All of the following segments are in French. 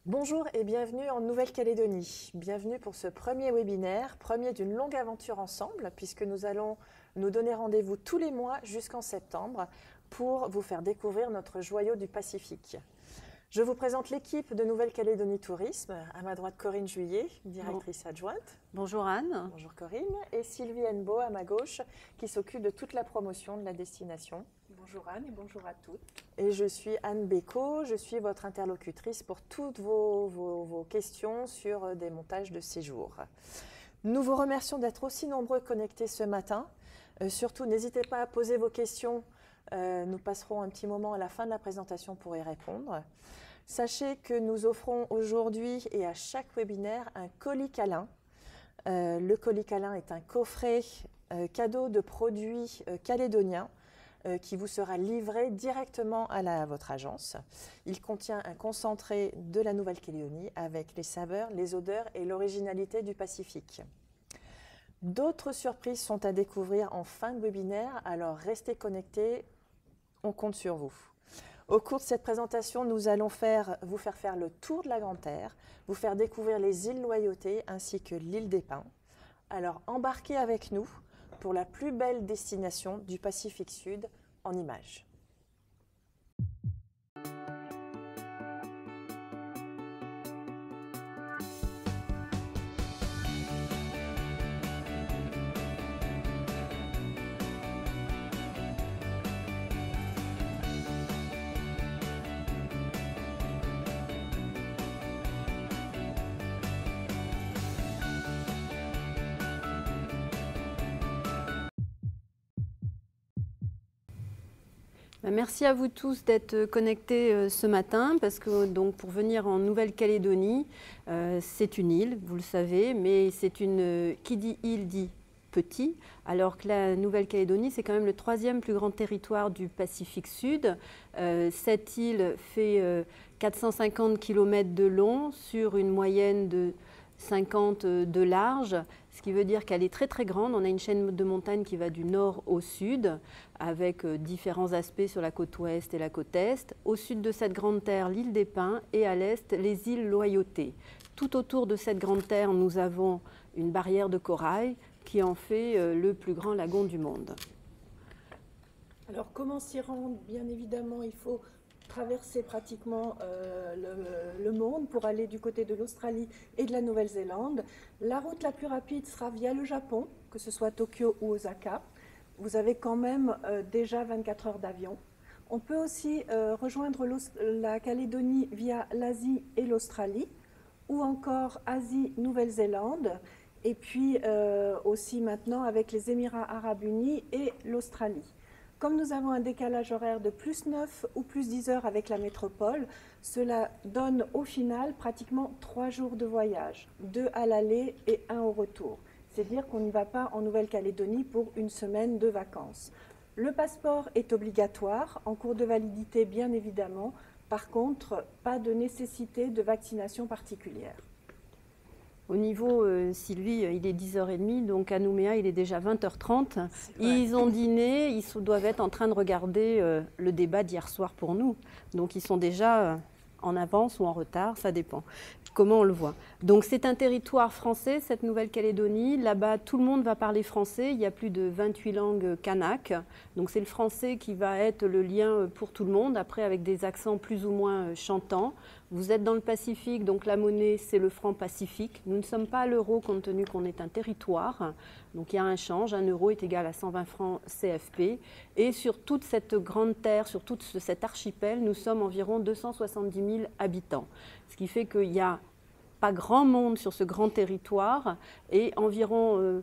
Bonjour et bienvenue en Nouvelle-Calédonie. Bienvenue pour ce premier webinaire, premier d'une longue aventure ensemble, puisque nous allons nous donner rendez-vous tous les mois jusqu'en septembre pour vous faire découvrir notre joyau du Pacifique. Je vous présente l'équipe de Nouvelle-Calédonie Tourisme. À ma droite, Corinne Juillet, directrice adjointe. Bonjour Anne. Bonjour Corinne. Et Sylvie Hennebeau à ma gauche, qui s'occupe de toute la promotion de la destination. Bonjour Anne et bonjour à toutes. Et je suis Anne Bécaud, je suis votre interlocutrice pour toutes vos questions sur des montages de séjour. Nous vous remercions d'être aussi nombreux connectés ce matin. Surtout, n'hésitez pas à poser vos questions. Nous passerons un petit moment à la fin de la présentation pour y répondre. Sachez que nous offrons aujourd'hui et à chaque webinaire un colis câlin. Le colis câlin est un coffret cadeau de produits calédoniens qui vous sera livré directement à votre agence. Il contient un concentré de la Nouvelle-Calédonie avec les saveurs, les odeurs et l'originalité du Pacifique. D'autres surprises sont à découvrir en fin de webinaire, alors restez connectés, on compte sur vous. Au cours de cette présentation, nous allons vous faire faire le tour de la Grande-Terre, vous faire découvrir les îles Loyauté ainsi que l'île des Pins. Alors embarquez avec nous pour la plus belle destination du Pacifique Sud en images. Merci à vous tous d'être connectés ce matin parce que donc, pour venir en Nouvelle-Calédonie, c'est une île, vous le savez, mais c'est une qui dit île dit petit, alors que la Nouvelle-Calédonie, c'est quand même le troisième plus grand territoire du Pacifique Sud. Cette île fait 450 km de long sur une moyenne de 50 de large, ce qui veut dire qu'elle est très très grande. On a une chaîne de montagnes qui va du nord au sud, avec différents aspects sur la côte ouest et la côte est. Au sud de cette grande terre, l'île des Pins, et à l'est, les îles Loyauté. Tout autour de cette grande terre, nous avons une barrière de corail qui en fait le plus grand lagon du monde. Alors comment s'y rendre? Bien évidemment, il faut traverser pratiquement le monde pour aller du côté de l'Australie et de la Nouvelle-Zélande. La route la plus rapide sera via le Japon, que ce soit Tokyo ou Osaka. Vous avez quand même déjà 24 heures d'avion. On peut aussi rejoindre la Calédonie via l'Asie et l'Australie, ou encore Asie-Nouvelle-Zélande, et puis aussi maintenant avec les Émirats Arabes Unis et l'Australie. Comme nous avons un décalage horaire de plus 9 ou plus 10 heures avec la métropole, cela donne au final pratiquement 3 jours de voyage, 2 à l'aller et 1 au retour. C'est-à-dire qu'on ne va pas en Nouvelle-Calédonie pour une semaine de vacances. Le passeport est obligatoire, en cours de validité bien évidemment. Par contre, pas de nécessité de vaccination particulière. Au niveau, Sylvie, il est 10h30, donc à Nouméa, il est déjà 20h30. Ils ont dîné, ils doivent être en train de regarder le débat d'hier soir pour nous. Donc ils sont déjà en avance ou en retard, ça dépend comment on le voit. Donc c'est un territoire français, cette Nouvelle-Calédonie. Là-bas, tout le monde va parler français. Il y a plus de 28 langues kanak. Donc c'est le français qui va être le lien pour tout le monde, après avec des accents plus ou moins chantants. Vous êtes dans le Pacifique, donc la monnaie, c'est le franc pacifique. Nous ne sommes pas à l'euro compte tenu qu'on est un territoire. Donc il y a un change, 1 euro est égal à 120 francs CFP. Et sur toute cette grande terre, sur tout cet archipel, nous sommes environ 270 000 habitants. Ce qui fait qu'il n'y a pas grand monde sur ce grand territoire et environ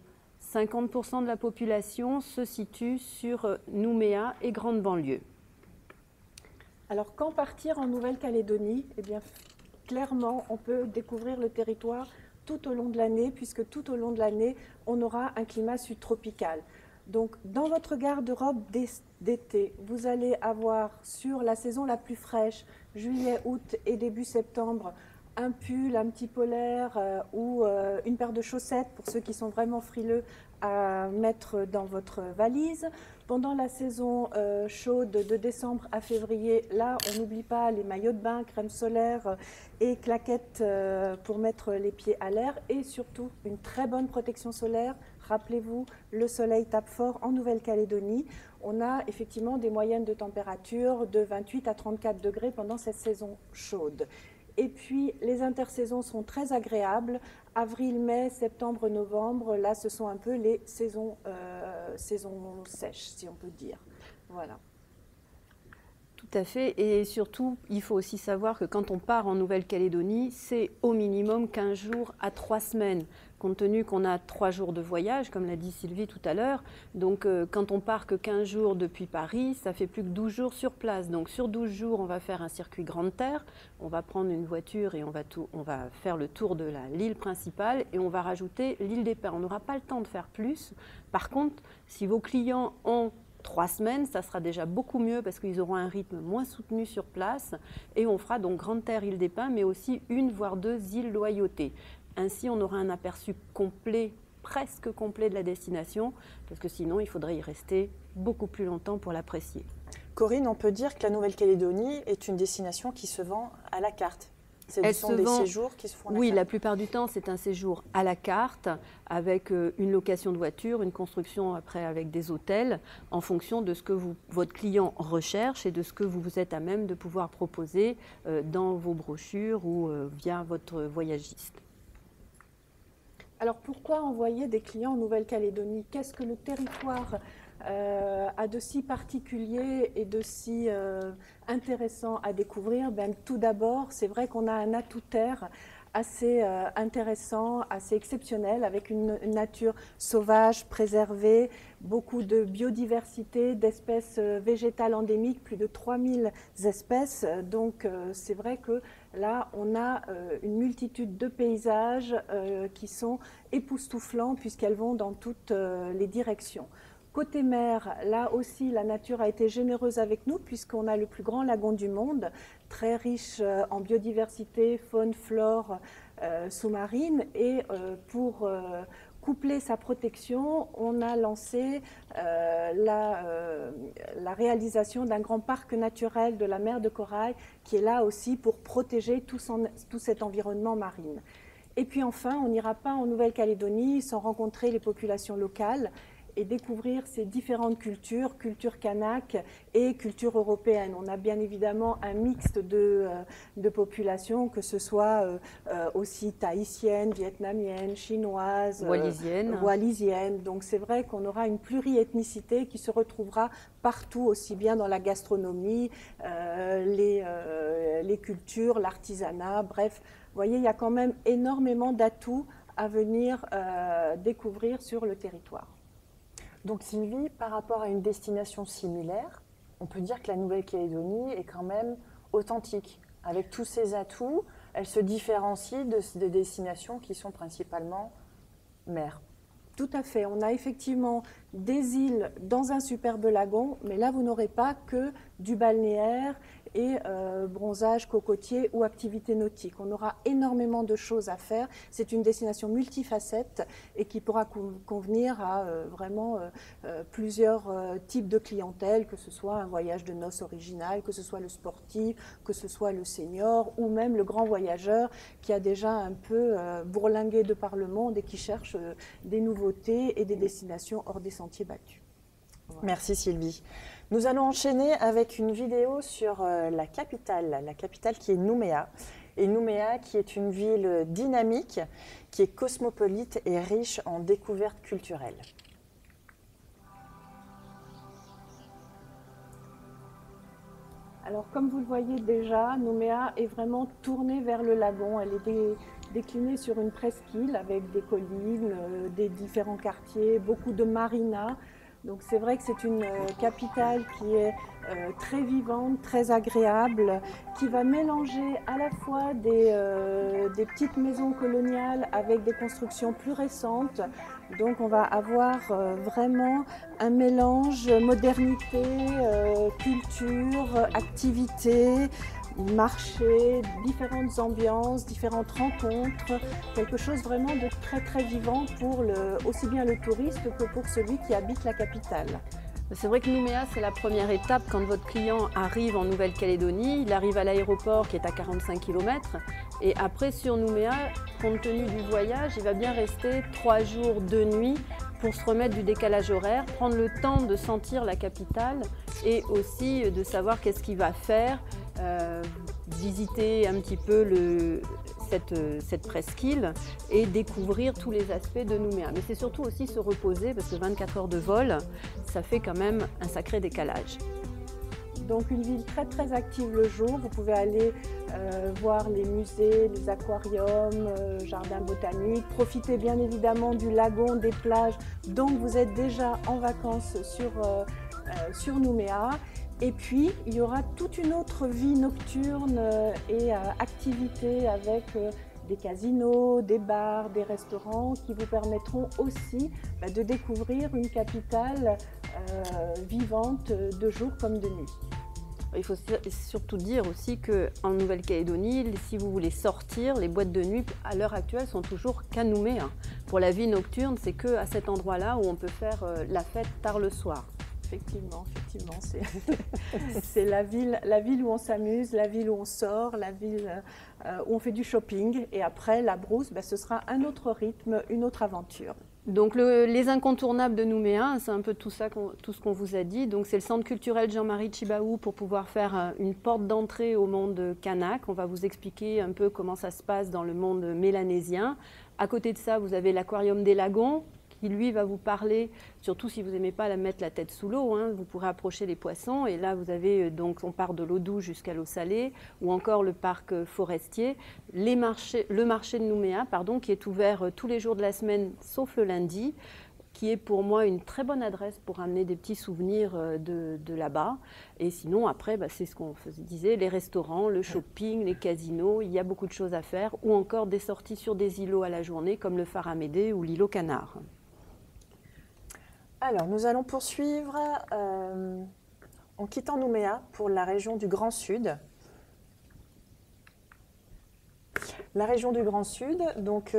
50% de la population se situe sur Nouméa et grande banlieue. Alors, quand partir en Nouvelle-Calédonie? Eh bien, clairement, on peut découvrir le territoire tout au long de l'année, puisque tout au long de l'année, on aura un climat subtropical. Donc, dans votre garde-robe d'été, vous allez avoir sur la saison la plus fraîche, juillet, août et début septembre, un pull, un petit polaire ou une paire de chaussettes pour ceux qui sont vraiment frileux à mettre dans votre valise. Pendant la saison chaude de décembre à février, là, on n'oublie pas les maillots de bain, crème solaire et claquettes pour mettre les pieds à l'air et surtout une très bonne protection solaire. Rappelez-vous, le soleil tape fort en Nouvelle-Calédonie. On a effectivement des moyennes de température de 28 à 34 degrés pendant cette saison chaude. Et puis, les intersaisons sont très agréables. Avril, mai, septembre, novembre, là, ce sont un peu les saisons sèches, si on peut dire. Voilà. Tout à fait. Et surtout, il faut aussi savoir que quand on part en Nouvelle-Calédonie, c'est au minimum 15 jours à 3 semaines. Compte tenu qu'on a 3 jours de voyage, comme l'a dit Sylvie tout à l'heure. Donc, quand on part que 15 jours depuis Paris, ça fait plus que 12 jours sur place. Donc, sur 12 jours, on va faire un circuit Grande Terre. On va prendre une voiture et on va faire le tour de l'île principale et on va rajouter l'île des Pins. On n'aura pas le temps de faire plus. Par contre, si vos clients ont 3 semaines, ça sera déjà beaucoup mieux parce qu'ils auront un rythme moins soutenu sur place et on fera donc Grande Terre, île des Pins, mais aussi 1 voire 2 îles Loyauté. Ainsi, on aura un aperçu complet, presque complet de la destination, parce que sinon, il faudrait y rester beaucoup plus longtemps pour l'apprécier. Corinne, on peut dire que la Nouvelle-Calédonie est une destination qui se vend à la carte. Ce sont des séjours qui se font à la carte. Oui, la plupart du temps, c'est un séjour à la carte, avec une location de voiture, une construction après avec des hôtels, en fonction de ce que votre client recherche et de ce que vous êtes à même de pouvoir proposer dans vos brochures ou via votre voyagiste. Alors pourquoi envoyer des clients en Nouvelle-Calédonie? Qu'est-ce que le territoire a de si particulier et de si intéressant à découvrir? Tout d'abord, c'est vrai qu'on a un atout terre assez intéressant, assez exceptionnel, avec une nature sauvage, préservée, beaucoup de biodiversité, d'espèces végétales endémiques, plus de 3000 espèces. Donc c'est vrai que là, on a une multitude de paysages qui sont époustouflants puisqu'elles vont dans toutes les directions. Côté mer, là aussi, la nature a été généreuse avec nous puisqu'on a le plus grand lagon du monde, très riche en biodiversité, faune, flore sous-marine. Et pour coupler sa protection, on a lancé la réalisation d'un grand parc naturel de la mer de Corail qui est là aussi pour protéger tout cet environnement marine. Et puis enfin, on n'ira pas en Nouvelle-Calédonie sans rencontrer les populations locales et découvrir ces différentes cultures, culture kanak et culture européenne. On a bien évidemment un mixte de populations, que ce soit aussi tahitienne, vietnamienne, chinoise, wallisienne. Donc c'est vrai qu'on aura une pluriethnicité qui se retrouvera partout, aussi bien dans la gastronomie, les cultures, l'artisanat, bref. Vous voyez, il y a quand même énormément d'atouts à venir découvrir sur le territoire. Donc Sylvie, par rapport à une destination similaire, on peut dire que la Nouvelle-Calédonie est quand même authentique. Avec tous ses atouts, elle se différencie des destinations qui sont principalement mer. Tout à fait. On a effectivement des îles dans un superbe lagon, mais là, vous n'aurez pas que du balnéaire et bronzage, cocotier ou activité nautique. On aura énormément de choses à faire. C'est une destination multifacette et qui pourra convenir à vraiment plusieurs types de clientèle, que ce soit un voyage de noces original, que ce soit le sportif, que ce soit le senior ou même le grand voyageur qui a déjà un peu bourlingué de par le monde et qui cherche des nouveautés et des destinations hors des sentiers battus. Voilà. Merci Sylvie. Nous allons enchaîner avec une vidéo sur la capitale qui est Nouméa. Et Nouméa qui est une ville dynamique, qui est cosmopolite et riche en découvertes culturelles. Alors comme vous le voyez déjà, Nouméa est vraiment tournée vers le lagon. Elle est déclinée sur une presqu'île avec des collines, des différents quartiers, beaucoup de marinas. Donc c'est vrai que c'est une capitale qui est très vivante, très agréable, qui va mélanger à la fois des petites maisons coloniales avec des constructions plus récentes. Donc on va avoir vraiment un mélange modernité, culture, activité. marchés, différentes ambiances, différentes rencontres, quelque chose vraiment de très très vivant pour aussi bien le touriste que pour celui qui habite la capitale. C'est vrai que Nouméa, c'est la première étape quand votre client arrive en Nouvelle-Calédonie. Il arrive à l'aéroport qui est à 45 km. Et après, sur Nouméa, compte tenu du voyage, il va bien rester 3 jours, 2 nuits pour se remettre du décalage horaire, prendre le temps de sentir la capitale et aussi de savoir qu'est-ce qu'il va faire, visiter un petit peu cette presqu'île et découvrir tous les aspects de Nouméa. Mais c'est surtout aussi se reposer parce que 24 heures de vol, ça fait quand même un sacré décalage. Donc une ville très très active le jour, vous pouvez aller voir les musées, les aquariums, jardins botaniques, profiter bien évidemment du lagon, des plages, donc vous êtes déjà en vacances sur Nouméa. Et puis, il y aura toute une autre vie nocturne et activité avec des casinos, des bars, des restaurants qui vous permettront aussi de découvrir une capitale vivante de jour comme de nuit. Il faut surtout dire aussi qu'en Nouvelle-Calédonie, si vous voulez sortir, les boîtes de nuit à l'heure actuelle sont toujours qu'à Nouméa. Pour la vie nocturne, c'est qu'à cet endroit-là où on peut faire la fête tard le soir. Effectivement, c'est la ville où on s'amuse, la ville où on sort, la ville où on fait du shopping. Et après, la brousse, ce sera un autre rythme, une autre aventure. Donc les incontournables de Nouméa, c'est un peu tout ce qu'on vous a dit. Donc c'est le centre culturel Jean-Marie Tjibaou pour pouvoir faire une porte d'entrée au monde kanak. On va vous expliquer un peu comment ça se passe dans le monde mélanésien. À côté de ça, vous avez l'aquarium des Lagons, qui lui va vous parler, surtout si vous n'aimez pas mettre la tête sous l'eau, vous pourrez approcher les poissons et là vous avez donc on part de l'eau douce jusqu'à l'eau salée ou encore le parc forestier, le marché de Nouméa qui est ouvert tous les jours de la semaine sauf le lundi, qui est pour moi une très bonne adresse pour amener des petits souvenirs de là-bas. Et sinon après c'est ce qu'on disait, les restaurants, le shopping, les casinos, il y a beaucoup de choses à faire ou encore des sorties sur des îlots à la journée comme le phare Amédée ou l'îlot Canard. Alors, nous allons poursuivre en quittant Nouméa pour la région du Grand Sud. La région du Grand Sud, donc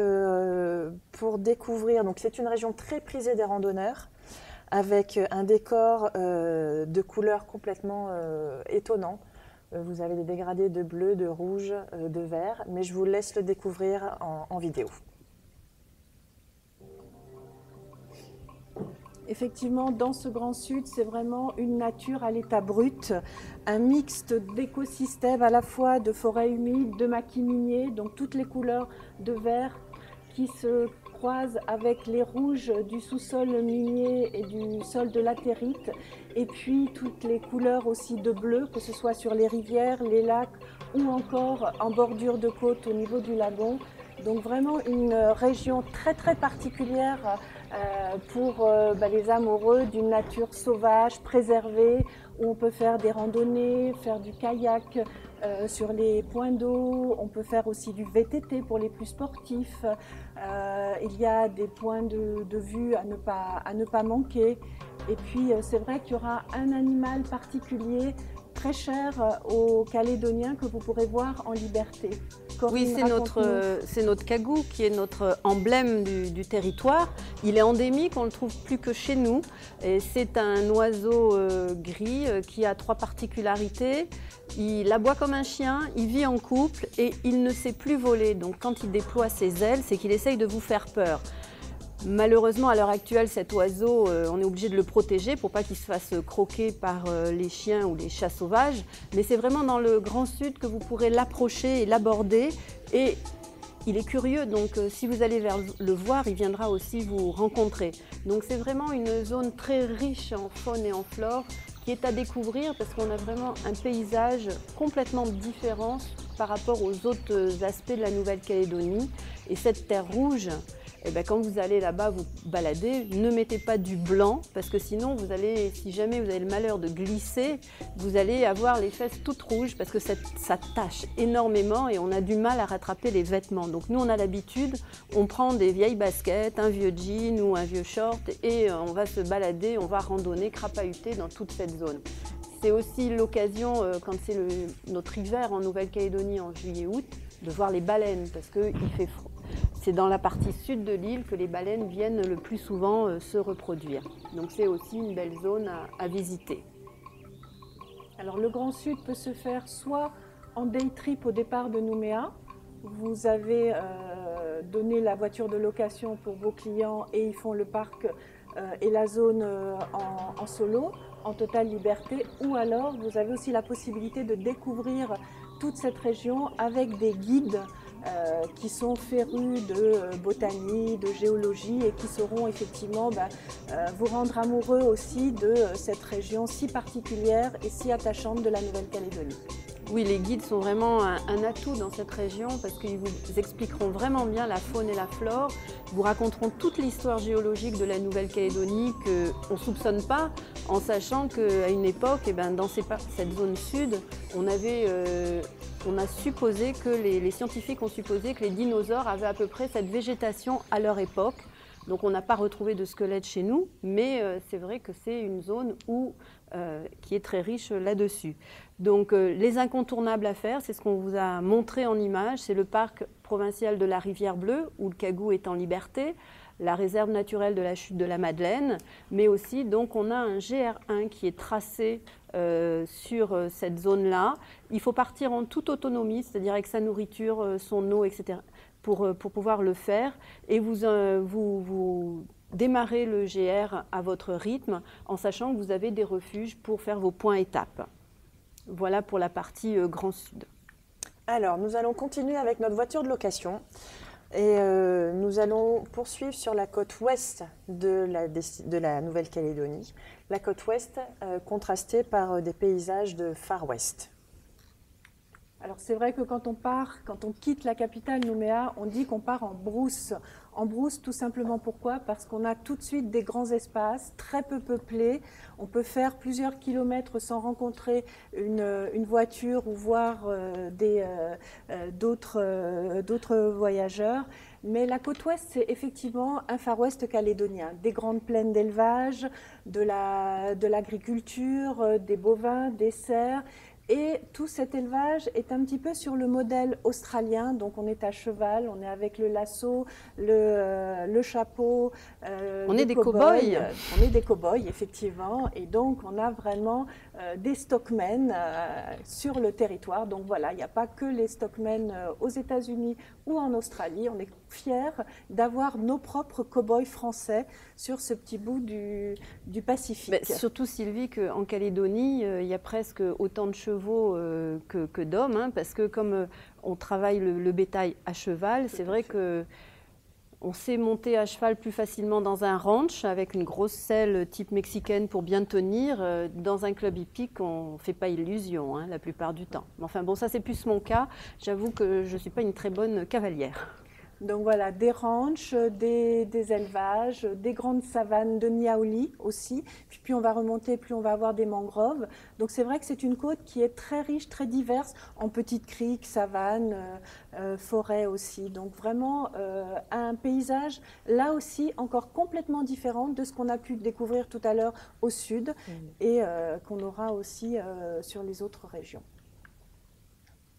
pour découvrir, donc c'est une région très prisée des randonneurs, avec un décor de couleurs complètement étonnant. Vous avez des dégradés de bleu, de rouge, de vert, mais je vous laisse le découvrir en vidéo. Effectivement, dans ce Grand Sud, c'est vraiment une nature à l'état brut, un mixte d'écosystèmes à la fois de forêts humides, de maquis miniers, donc toutes les couleurs de vert qui se croisent avec les rouges du sous-sol minier et du sol de latérite, et puis toutes les couleurs aussi de bleu, que ce soit sur les rivières, les lacs ou encore en bordure de côte au niveau du lagon. Donc vraiment une région très très particulière pour les amoureux d'une nature sauvage, préservée, où on peut faire des randonnées, faire du kayak sur les points d'eau, on peut faire aussi du VTT pour les plus sportifs. Il y a des points de vue à ne pas manquer. Et puis c'est vrai qu'il y aura un animal particulier très cher aux Calédoniens que vous pourrez voir en liberté. Corinne, oui, c'est notre cagou qui est notre emblème du territoire. Il est endémique, on ne le trouve plus que chez nous. C'est un oiseau gris qui a 3 particularités. Il aboie comme un chien, il vit en couple et il ne sait plus voler. Donc quand il déploie ses ailes, c'est qu'il essaye de vous faire peur. Malheureusement, à l'heure actuelle, cet oiseau, on est obligé de le protéger pour pas qu'il se fasse croquer par les chiens ou les chats sauvages. Mais c'est vraiment dans le Grand Sud que vous pourrez l'approcher et l'aborder. Et il est curieux, donc si vous allez vers le voir, il viendra aussi vous rencontrer. Donc c'est vraiment une zone très riche en faune et en flore qui est à découvrir parce qu'on a vraiment un paysage complètement différent par rapport aux autres aspects de la Nouvelle-Calédonie. Et cette terre rouge, quand vous allez là-bas vous balader, ne mettez pas du blanc parce que sinon, si jamais vous avez le malheur de glisser, vous allez avoir les fesses toutes rouges parce que ça tache énormément et on a du mal à rattraper les vêtements. Donc nous, on a l'habitude, on prend des vieilles baskets, un vieux jean ou un vieux short et on va se balader, on va randonner, crapahuter dans toute cette zone. c'est aussi l'occasion, quand c'est notre hiver en Nouvelle-Calédonie en juillet-août, de voir les baleines, parce qu'il fait froid. C'est dans la partie sud de l'île que les baleines viennent le plus souvent se reproduire. Donc c'est aussi une belle zone à visiter. Alors le Grand Sud peut se faire soit en day trip au départ de Nouméa. Vous avez donné la voiture de location pour vos clients et ils font le parc et la zone en solo, en totale liberté. Ou alors vous avez aussi la possibilité de découvrir toute cette région avec des guides qui sont férus de botanie, de géologie et qui sauront effectivement vous rendre amoureux aussi de cette région si particulière et si attachante de la Nouvelle-Calédonie. Oui, les guides sont vraiment un atout dans cette région parce qu'ils vous expliqueront vraiment bien la faune et la flore, vous raconteront toute l'histoire géologique de la Nouvelle-Calédonie qu'on ne soupçonne pas, en sachant qu'à une époque, dans cette zone sud, on a supposé que les scientifiques ont supposé que les dinosaures avaient à peu près cette végétation à leur époque. Donc on n'a pas retrouvé de squelette chez nous, mais c'est vrai que c'est une zone qui est très riche là-dessus. Donc les incontournables à faire, c'est ce qu'on vous a montré en image, c'est le parc provincial de la Rivière Bleue, où le Cagou est en liberté, la réserve naturelle de la chute de la Madeleine, mais aussi donc on a un GR1 qui est tracé sur cette zone-là. Il faut partir en toute autonomie, c'est-à-dire avec sa nourriture, son eau, etc., pour pouvoir le faire. Et vous démarrez le GR à votre rythme, en sachant que vous avez des refuges pour faire vos points étapes. Voilà pour la partie Grand Sud. Alors, nous allons continuer avec notre voiture de location. Et nous allons poursuivre sur la côte ouest de la Nouvelle-Calédonie. La côte ouest contrastée par des paysages de Far West. Alors c'est vrai que quand on quitte la capitale Nouméa, on dit qu'on part en brousse. En brousse tout simplement pourquoi? Parce qu'on a tout de suite des grands espaces, très peu peuplés. On peut faire plusieurs kilomètres sans rencontrer une voiture ou voir d'autres voyageurs. Mais la côte ouest, c'est effectivement un Far West calédonien. Des grandes plaines d'élevage, de l'agriculture, des bovins, des cerfs. Et tout cet élevage est un petit peu sur le modèle australien, donc on est à cheval, on est avec le lasso, le chapeau. On est des cow-boys. On est des cow-boys, effectivement, et donc on a vraiment des stockmen sur le territoire. Donc voilà, il n'y a pas que les stockmen aux États-Unis ou en Australie. On est fiers d'avoir nos propres cow-boys français sur ce petit bout du Pacifique. Mais surtout, Sylvie, qu'en Calédonie, il y a presque autant de chevaux que d'hommes, hein, parce que comme on travaille le bétail à cheval, c'est vrai que on sait monter à cheval plus facilement dans un ranch avec une grosse selle type mexicaine pour bien tenir. Dans un club hippique, on ne fait pas illusion la plupart du temps. Mais enfin bon, ça c'est plus mon cas. J'avoue que je ne suis pas une très bonne cavalière. Donc voilà, des ranchs, des élevages, des grandes savanes de Niaouli aussi. Puis plus on va remonter, plus on va avoir des mangroves. Donc c'est vrai que c'est une côte qui est très riche, très diverse en petites criques, savanes, forêts aussi. Donc vraiment un paysage là aussi encore complètement différent de ce qu'on a pu découvrir tout à l'heure au sud et qu'on aura aussi sur les autres régions.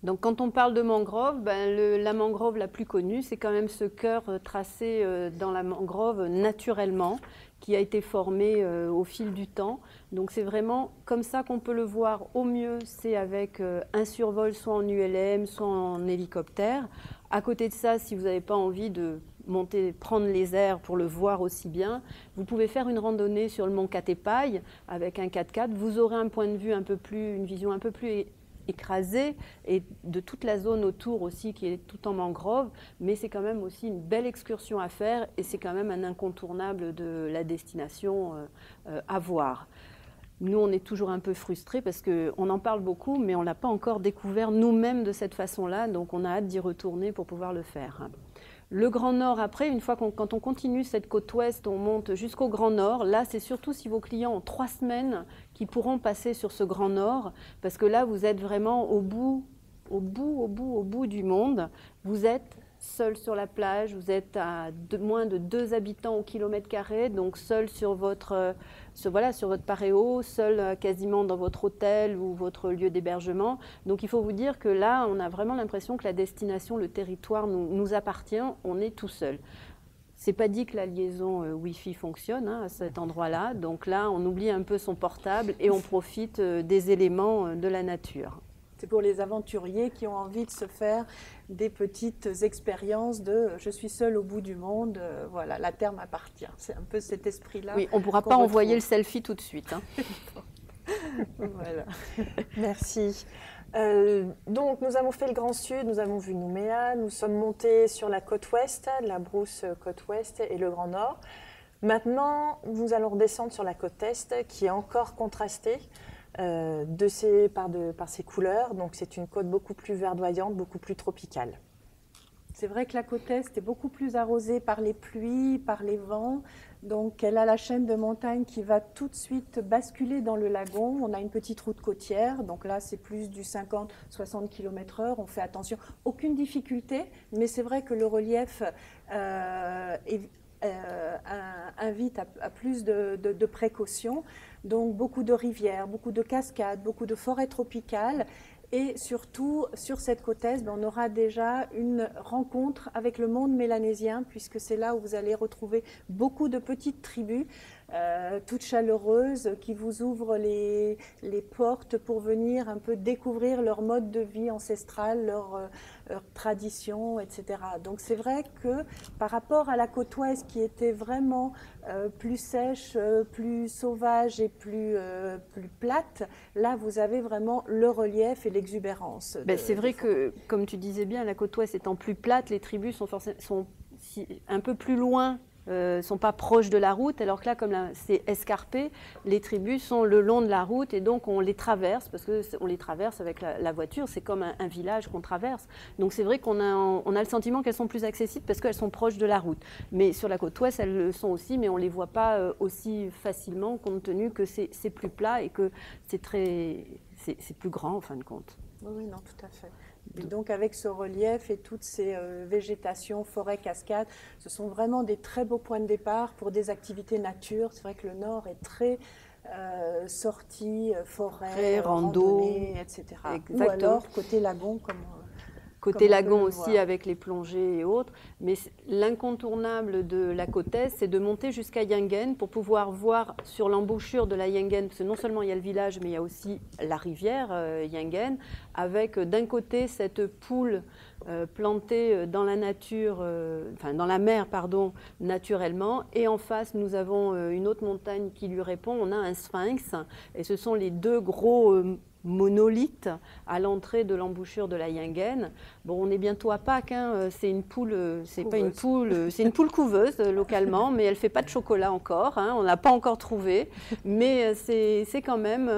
Donc quand on parle de mangrove, la mangrove la plus connue, c'est quand même ce cœur tracé dans la mangrove naturellement, qui a été formé au fil du temps. Donc c'est vraiment comme ça qu'on peut le voir au mieux, c'est avec un survol soit en ULM, soit en hélicoptère. À côté de ça, si vous n'avez pas envie de monter, prendre les airs pour le voir aussi bien, vous pouvez faire une randonnée sur le mont Katepai avec un 4x4. Vous aurez un point de vue une vision un peu plus écrasée et de toute la zone autour aussi qui est tout en mangrove, mais c'est quand même aussi une belle excursion à faire et c'est quand même un incontournable de la destination à voir. Nous, on est toujours un peu frustrés parce qu'on en parle beaucoup, mais on ne l'a pas encore découvert nous-mêmes de cette façon-là, donc on a hâte d'y retourner pour pouvoir le faire. Le Grand Nord, après, une fois quand on continue cette côte ouest, on monte jusqu'au Grand Nord. Là, c'est surtout si vos clients ont 3 semaines qui pourront passer sur ce Grand Nord, parce que là, vous êtes vraiment au bout du monde. Vous êtes seul sur la plage, vous êtes à moins de 2 habitants au kilomètre carré, donc seul sur votre, sur votre paréo, seul quasiment dans votre hôtel ou votre lieu d'hébergement. Donc il faut vous dire que là, on a vraiment l'impression que la destination, le territoire nous appartient, on est tout seul. C'est pas dit que la liaison Wi-Fi fonctionne à cet endroit-là, donc là, on oublie un peu son portable et on profite des éléments de la nature. C'est pour les aventuriers qui ont envie de se faire des petites expériences de « je suis seul au bout du monde, voilà, la Terre m'appartient ». C'est un peu cet esprit-là. Oui, on ne pourra pas envoyer le selfie tout de suite. Hein. Voilà. Merci. Donc, nous avons fait le Grand Sud, nous avons vu Nouméa, nous sommes montés sur la côte ouest, la brousse côte ouest et le Grand Nord. Maintenant, nous allons redescendre sur la côte est qui est encore contrastée. Par ses couleurs, donc c'est une côte beaucoup plus verdoyante, beaucoup plus tropicale. C'est vrai que la côte est est beaucoup plus arrosée par les pluies, par les vents, donc elle a la chaîne de montagnes qui va tout de suite basculer dans le lagon. On a une petite route côtière, donc là c'est plus du 50-60 km/h, on fait attention, aucune difficulté, mais c'est vrai que le relief invite à plus de précautions. Donc beaucoup de rivières, beaucoup de cascades, beaucoup de forêts tropicales. Et surtout, sur cette côte est, on aura déjà une rencontre avec le monde mélanésien, puisque c'est là où vous allez retrouver beaucoup de petites tribus, toutes chaleureuses, qui vous ouvrent les portes pour venir un peu découvrir leur mode de vie ancestral, leur tradition, etc. Donc c'est vrai que par rapport à la côte ouest, qui était vraiment plus sèche, plus sauvage et plus plate, là vous avez vraiment le relief et l'exubérance. C'est vrai que, comme tu disais bien, la côte ouest étant plus plate, les tribus sont un peu plus loin, sont pas proches de la route, alors que là, comme c'est escarpé, les tribus sont le long de la route et donc on les traverse, parce qu'on les traverse avec la voiture, c'est comme un village qu'on traverse. Donc c'est vrai qu'on a le sentiment qu'elles sont plus accessibles parce qu'elles sont proches de la route. Mais sur la côte ouest, elles le sont aussi, mais on ne les voit pas aussi facilement, compte tenu que c'est plus plat et que c'est plus grand en fin de compte. Oui, non, tout à fait. Et donc avec ce relief et toutes ces végétations, forêts, cascades, ce sont vraiment des très beaux points de départ pour des activités nature. C'est vrai que le Nord est très sortie, forêt, randonnée, etc. Exactement. Ou alors côté lagon, côté lagon aussi avec les plongées et autres. Mais l'incontournable de la côte est, c'est de monter jusqu'à Yengen pour pouvoir voir sur l'embouchure de la Yengen, parce que non seulement il y a le village, mais il y a aussi la rivière Yengen, avec d'un côté cette poule plantée dans la nature, dans la mer, pardon, naturellement, et en face nous avons une autre montagne qui lui répond. On a un sphinx, et ce sont les deux gros monolithe à l'entrée de l'embouchure de la Yengen. Bon, on est bientôt à Pâques, hein. C'est une poule, c'est pas une poule, c'est une poule couveuse localement, mais elle fait pas de chocolat encore, hein. On n'a pas encore trouvé, mais c'est quand même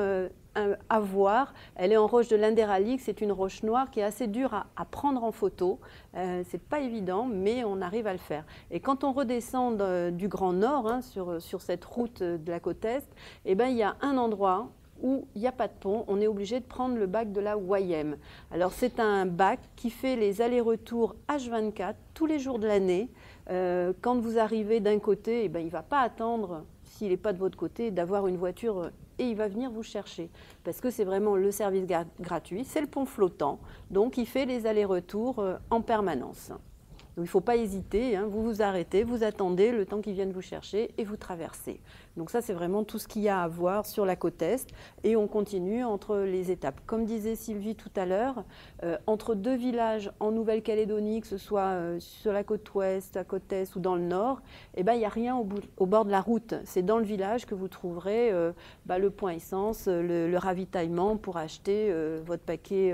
à voir. Elle est en roche de l'Inderalik, c'est une roche noire qui est assez dure à prendre en photo. C'est pas évident, mais on arrive à le faire. Et quand on redescend du Grand Nord, hein, sur cette route de la côte est, eh ben, il y a un endroit où il n'y a pas de pont, on est obligé de prendre le bac de la Wayem. Alors c'est un bac qui fait les allers-retours H24 tous les jours de l'année. Quand vous arrivez d'un côté, eh ben, il ne va pas attendre, s'il n'est pas de votre côté, d'avoir une voiture et il va venir vous chercher. Parce que c'est vraiment le service gratuit, c'est le pont flottant, donc il fait les allers-retours en permanence. Donc il ne faut pas hésiter, hein, vous vous arrêtez, vous attendez le temps qu'ils viennent vous chercher et vous traversez. Donc ça, c'est vraiment tout ce qu'il y a à voir sur la côte est et on continue entre les étapes. Comme disait Sylvie tout à l'heure, entre deux villages en Nouvelle-Calédonie, que ce soit sur la côte ouest, la côte est ou dans le nord, eh ben, il n'y a rien au bord de la route. C'est dans le village que vous trouverez le point essence, le ravitaillement pour acheter votre paquet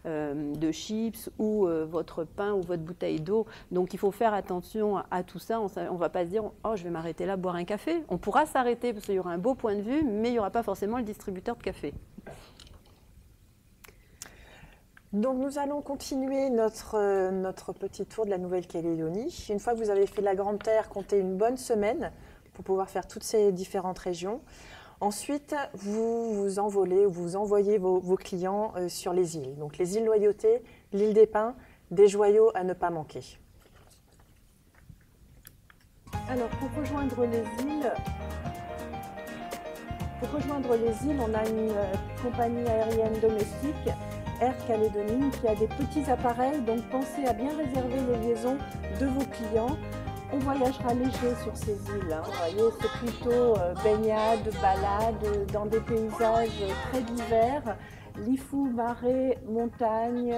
de chips ou votre pain ou votre bouteille d'eau. Donc il faut faire attention à tout ça. On ne va pas se dire « Oh, je vais m'arrêter là, boire un café ». On pourra s'arrêter parce qu'il y aura un beau point de vue, mais il n'y aura pas forcément le distributeur de café. Donc nous allons continuer notre petit tour de la Nouvelle-Calédonie. Une fois que vous avez fait la Grande Terre, comptez une bonne semaine pour pouvoir faire toutes ces différentes régions. Ensuite, vous vous envolez ou vous envoyez vos clients sur les îles. Donc les îles Loyauté, l'île des Pins, des joyaux à ne pas manquer. Alors, pour rejoindre les îles, on a une compagnie aérienne domestique, Air Calédonie, qui a des petits appareils, donc pensez à bien réserver les liaisons de vos clients. On voyagera léger sur ces îles, hein. Vous voyez, c'est plutôt baignade, balade dans des paysages très divers. Lifou, marais, montagne,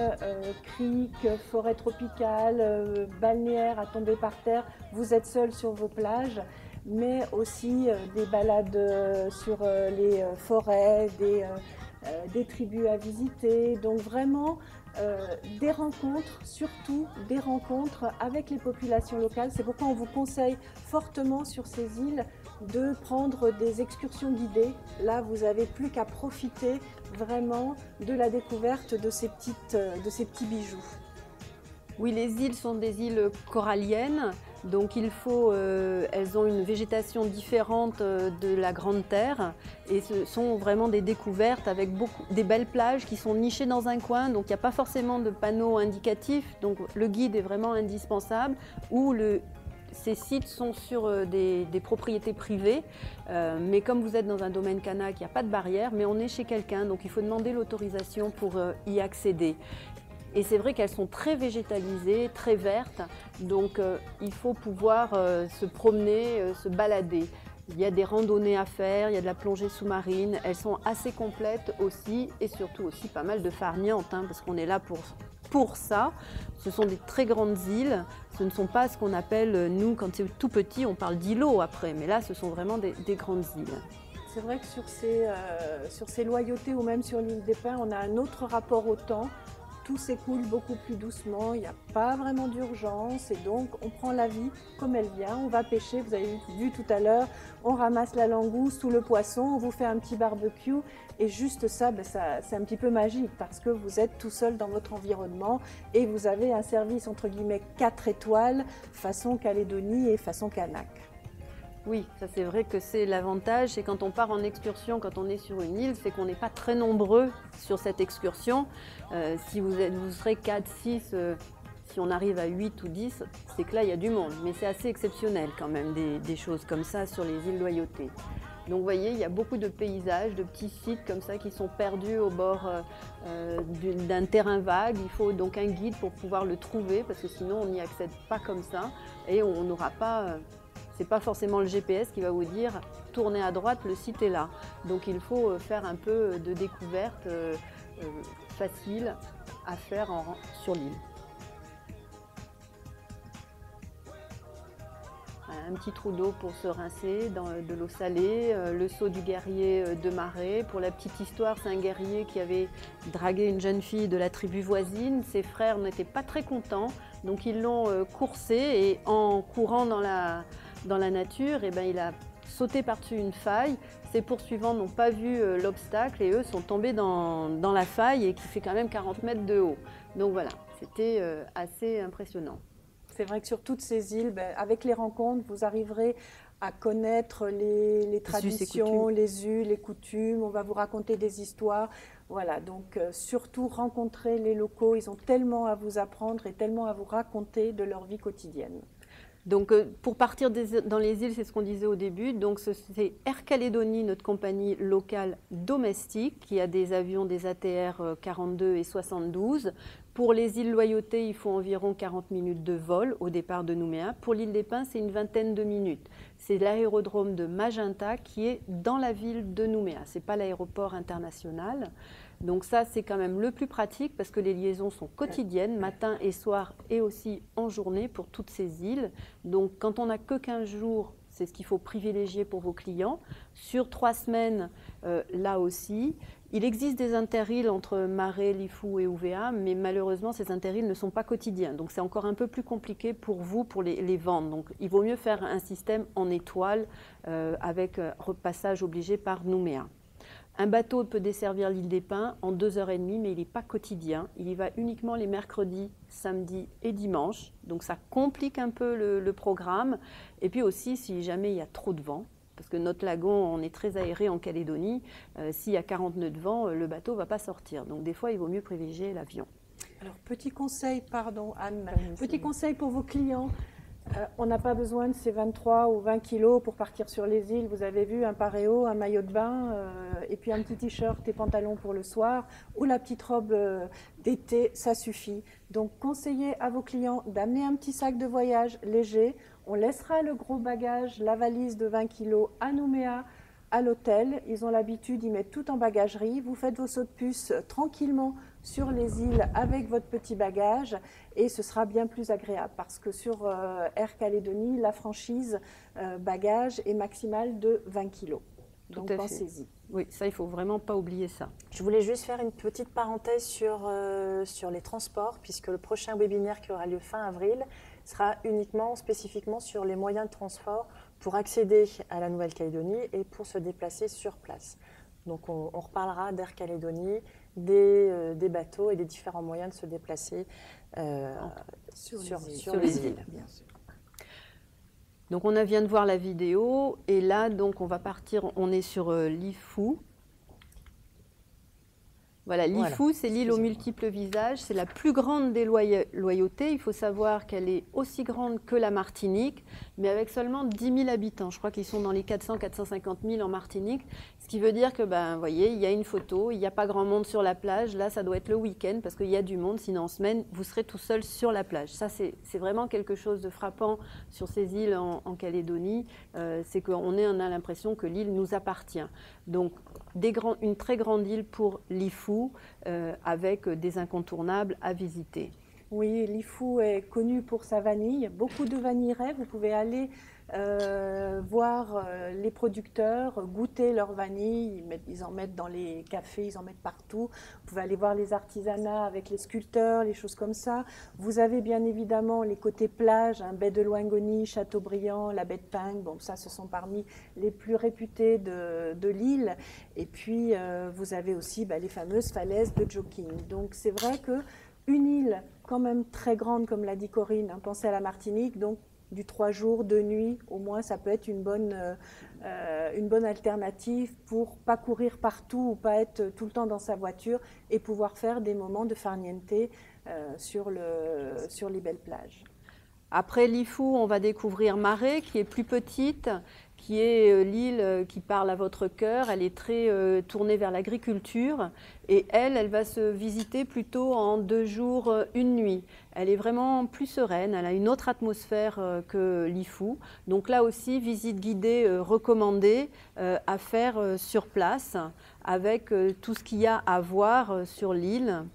criques, forêt tropicale, balnéaire à tomber par terre. Vous êtes seul sur vos plages, mais aussi des balades sur les forêts, des tribus à visiter. Donc vraiment des rencontres, surtout des rencontres avec les populations locales. C'est pourquoi on vous conseille fortement sur ces îles de prendre des excursions guidées. Là, vous n'avez plus qu'à profiter vraiment de la découverte de ces petits bijoux. Oui, les îles sont des îles coralliennes, donc elles ont une végétation différente de la Grande Terre et ce sont vraiment des découvertes avec des belles plages qui sont nichées dans un coin, donc il n'y a pas forcément de panneaux indicatifs, donc le guide est vraiment indispensable, ces sites sont sur des propriétés privées, mais comme vous êtes dans un domaine kanak, il n'y a pas de barrière, mais on est chez quelqu'un, donc il faut demander l'autorisation pour y accéder. Et c'est vrai qu'elles sont très végétalisées, très vertes, donc il faut pouvoir se promener, se balader. Il y a des randonnées à faire, il y a de la plongée sous-marine, elles sont assez complètes aussi, et surtout aussi pas mal de farnientes, hein, parce qu'on est là pour ça. Ce sont des très grandes îles, ce ne sont pas ce qu'on appelle, nous, quand c'est tout petit, on parle d'îlots après, mais là, ce sont vraiment des grandes îles. C'est vrai que sur ces loyautés ou même sur l'île des Pins, on a un autre rapport au temps. Tout s'écoule beaucoup plus doucement, il n'y a pas vraiment d'urgence et donc on prend la vie comme elle vient. On va pêcher, vous avez vu tout à l'heure, on ramasse la langouste ou le poisson, on vous fait un petit barbecue et juste ça, c'est un petit peu magique parce que vous êtes tout seul dans votre environnement et vous avez un service entre guillemets 4 étoiles façon Calédonie et façon Kanak. Oui, ça c'est vrai que c'est l'avantage, c'est quand on part en excursion, quand on est sur une île, c'est qu'on n'est pas très nombreux sur cette excursion. Si vous serez 4, 6, si on arrive à 8 ou 10, c'est que là il y a du monde. Mais c'est assez exceptionnel quand même des choses comme ça sur les îles Loyauté. Donc vous voyez, il y a beaucoup de paysages, de petits sites comme ça qui sont perdus au bord d'un terrain vague. Il faut donc un guide pour pouvoir le trouver parce que sinon on n'y accède pas comme ça et on n'aura pas... c'est pas forcément le GPS qui va vous dire « tournez à droite, le site est là ». Donc il faut faire un peu de découverte facile à faire sur l'île. Un petit trou d'eau pour se rincer, de l'eau salée, le seau du guerrier de Marais. Pour la petite histoire, c'est un guerrier qui avait dragué une jeune fille de la tribu voisine. Ses frères n'étaient pas très contents, donc ils l'ont coursé et en courant dans la nature, il a sauté par-dessus une faille. Ses poursuivants n'ont pas vu l'obstacle et eux sont tombés dans la faille et qui fait quand même 40 mètres de haut. Donc voilà, c'était assez impressionnant. C'est vrai que sur toutes ces îles, avec les rencontres, vous arriverez à connaître les traditions, les us, les coutumes. On va vous raconter des histoires. Voilà, donc surtout rencontrer les locaux. Ils ont tellement à vous apprendre et tellement à vous raconter de leur vie quotidienne. Donc pour partir dans les îles, c'est ce qu'on disait au début, donc c'est Air Calédonie, notre compagnie locale domestique, qui a des avions, des ATR 42 et 72. Pour les îles Loyauté, il faut environ 40 minutes de vol au départ de Nouméa. Pour l'île des Pins, c'est une vingtaine de minutes. C'est l'aérodrome de Magenta qui est dans la ville de Nouméa, ce n'est pas l'aéroport international. Donc ça, c'est quand même le plus pratique parce que les liaisons sont quotidiennes, matin et soir et aussi en journée pour toutes ces îles. Donc quand on n'a que 15 jours, c'est ce qu'il faut privilégier pour vos clients. Sur 3 semaines, là aussi, il existe des interilles entre Marais, Lifou et Ouvéa, mais malheureusement, ces interilles ne sont pas quotidiens. Donc c'est encore un peu plus compliqué pour vous, pour les vendre. Donc il vaut mieux faire un système en étoile avec repassage obligé par Nouméa. Un bateau peut desservir l'île des Pins en 2h30, mais il n'est pas quotidien. Il y va uniquement les mercredis, samedis et dimanches. Donc ça complique un peu le programme. Et puis aussi, si jamais il y a trop de vent, parce que notre lagon, on est très aéré en Calédonie, s'il y a 40 nœuds de vent, le bateau ne va pas sortir. Donc des fois, il vaut mieux privilégier l'avion. Alors, petit conseil, pardon Anne, petit conseil pour vos clients. On n'a pas besoin de ces 23 ou 20 kilos pour partir sur les îles. Vous avez vu un paréo, un maillot de bain, et puis un petit t-shirt et pantalon pour le soir, ou la petite robe d'été, ça suffit. Donc conseillez à vos clients d'amener un petit sac de voyage léger. On laissera le gros bagage, la valise de 20 kilos à Nouméa, à l'hôtel. Ils ont l'habitude, ils mettent tout en bagagerie. Vous faites vos sauts de puce tranquillement sur les îles avec votre petit bagage et ce sera bien plus agréable parce que sur Air Calédonie, la franchise bagage est maximale de 20 kilos. Donc pensez-y. Oui, ça, il ne faut vraiment pas oublier ça. Je voulais juste faire une petite parenthèse sur les transports, puisque le prochain webinaire qui aura lieu fin avril sera spécifiquement sur les moyens de transport pour accéder à la Nouvelle-Calédonie et pour se déplacer sur place. Donc on reparlera d'Air Calédonie, des bateaux et des différents moyens de se déplacer sur les îles. Bien sûr. Donc on vient de voir la vidéo et là donc on va partir, on est sur Lifou. Voilà, Lifou, c'est l'île aux multiples visages, c'est la plus grande des loyautés. Il faut savoir qu'elle est aussi grande que la Martinique, mais avec seulement 10 000 habitants. Je crois qu'ils sont dans les 400-450 000 en Martinique, ce qui veut dire que, vous voyez, il y a une photo, il n'y a pas grand monde sur la plage. Là, ça doit être le week-end parce qu'il y a du monde, sinon en semaine, vous serez tout seul sur la plage. Ça, c'est vraiment quelque chose de frappant sur ces îles en Calédonie, c'est qu'on a l'impression que l'île nous appartient. Donc, une très grande île pour Lifou, avec des incontournables à visiter. Oui, Lifou est connu pour sa vanille, beaucoup de vanillerais. Vous pouvez aller voir les producteurs, goûter leur vanille, ils en mettent dans les cafés, ils en mettent partout. Vous pouvez aller voir les artisanats avec les sculpteurs, les choses comme ça. Vous avez bien évidemment les côtés plage, baie de Loingoni, Châteaubriand, la baie de Ping. Bon, ça, ce sont parmi les plus réputés de l'île. Et puis, vous avez aussi les fameuses falaises de Joking. Donc, c'est vrai qu'une île quand même très grande, comme l'a dit Corinne, pensez à la Martinique, donc du 3 jours, 2 nuits, au moins ça peut être une bonne alternative pour pas courir partout ou pas être tout le temps dans sa voiture et pouvoir faire des moments de farniente sur les belles plages. Après Lifou, on va découvrir Maré, qui est plus petite, qui est l'île qui parle à votre cœur. Elle est très tournée vers l'agriculture et elle va se visiter plutôt en 2 jours, 1 nuit. Elle est vraiment plus sereine, elle a une autre atmosphère que Lifou. Donc là aussi, visite guidée recommandée à faire sur place avec tout ce qu'il y a à voir sur l'île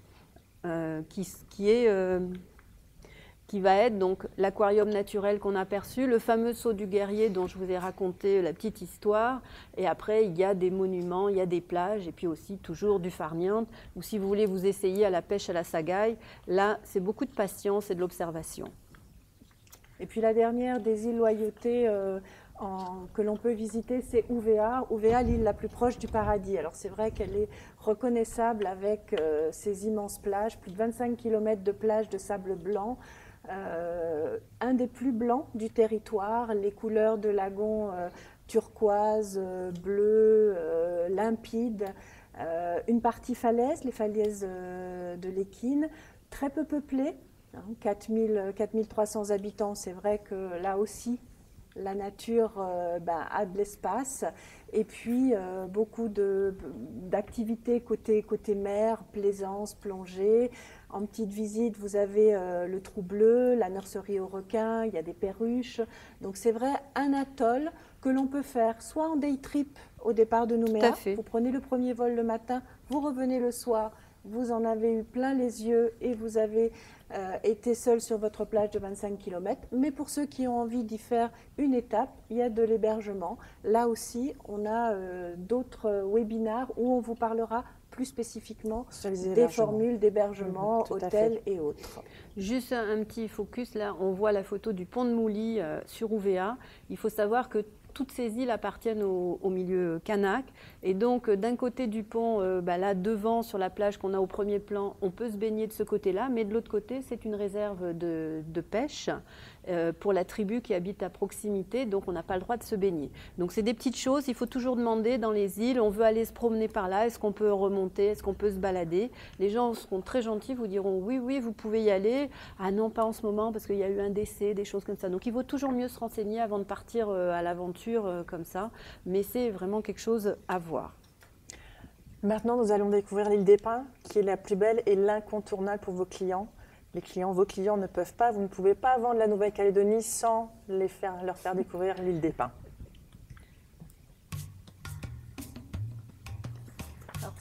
qui va être donc l'aquarium naturel qu'on a aperçu, le fameux saut du guerrier dont je vous ai raconté la petite histoire, et après il y a des monuments, il y a des plages, et puis aussi toujours du farniente, ou si vous voulez vous essayer à la pêche à la sagaille, là c'est beaucoup de patience et de l'observation. Et puis la dernière des îles Loyauté que l'on peut visiter, c'est Ouvéa. Ouvéa, l'île la plus proche du paradis. Alors c'est vrai qu'elle est reconnaissable avec ses immenses plages, plus de 25 km de plages de sable blanc, un des plus blancs du territoire, les couleurs de lagon turquoise, bleu, limpide, une partie falaise, les falaises de l'Équine, très peu peuplée, 4300 habitants, c'est vrai que là aussi, la nature a de l'espace et puis beaucoup d'activités côté mer, plaisance, plongée. En petite visite, vous avez le Trou Bleu, la nurserie aux requins, il y a des perruches. Donc c'est vrai, un atoll que l'on peut faire soit en day trip au départ de Nouméa. Vous prenez le premier vol le matin, vous revenez le soir, vous en avez eu plein les yeux et vous avez été seul sur votre plage de 25 km. Mais pour ceux qui ont envie d'y faire une étape, il y a de l'hébergement. Là aussi, on a d'autres webinaires où on vous parlera plus spécifiquement des formules d'hébergement, hôtels et autres. Juste un petit focus, là, on voit la photo du pont de Mouly sur Ouvéa. Il faut savoir que toutes ces îles appartiennent au milieu kanak. Et donc, d'un côté du pont, là, devant, sur la plage qu'on a au premier plan, on peut se baigner de ce côté-là. Mais de l'autre côté, c'est une réserve de pêche pour la tribu qui habite à proximité. Donc, on n'a pas le droit de se baigner. Donc, c'est des petites choses. Il faut toujours demander dans les îles, on veut aller se promener par là. Est-ce qu'on peut remonter? Est-ce qu'on peut se balader? Les gens seront très gentils, vous diront oui, oui, vous pouvez y aller. Ah non, pas en ce moment parce qu'il y a eu un décès, des choses comme ça. Donc, il vaut toujours mieux se renseigner avant de partir à l'aventure comme ça, mais c'est vraiment quelque chose à voir. Maintenant, nous allons découvrir l'île des Pins, qui est la plus belle et l'incontournable pour vos clients. Vos clients ne peuvent pas, vous ne pouvez pas vendre la Nouvelle-Calédonie sans leur faire découvrir l'île des Pins.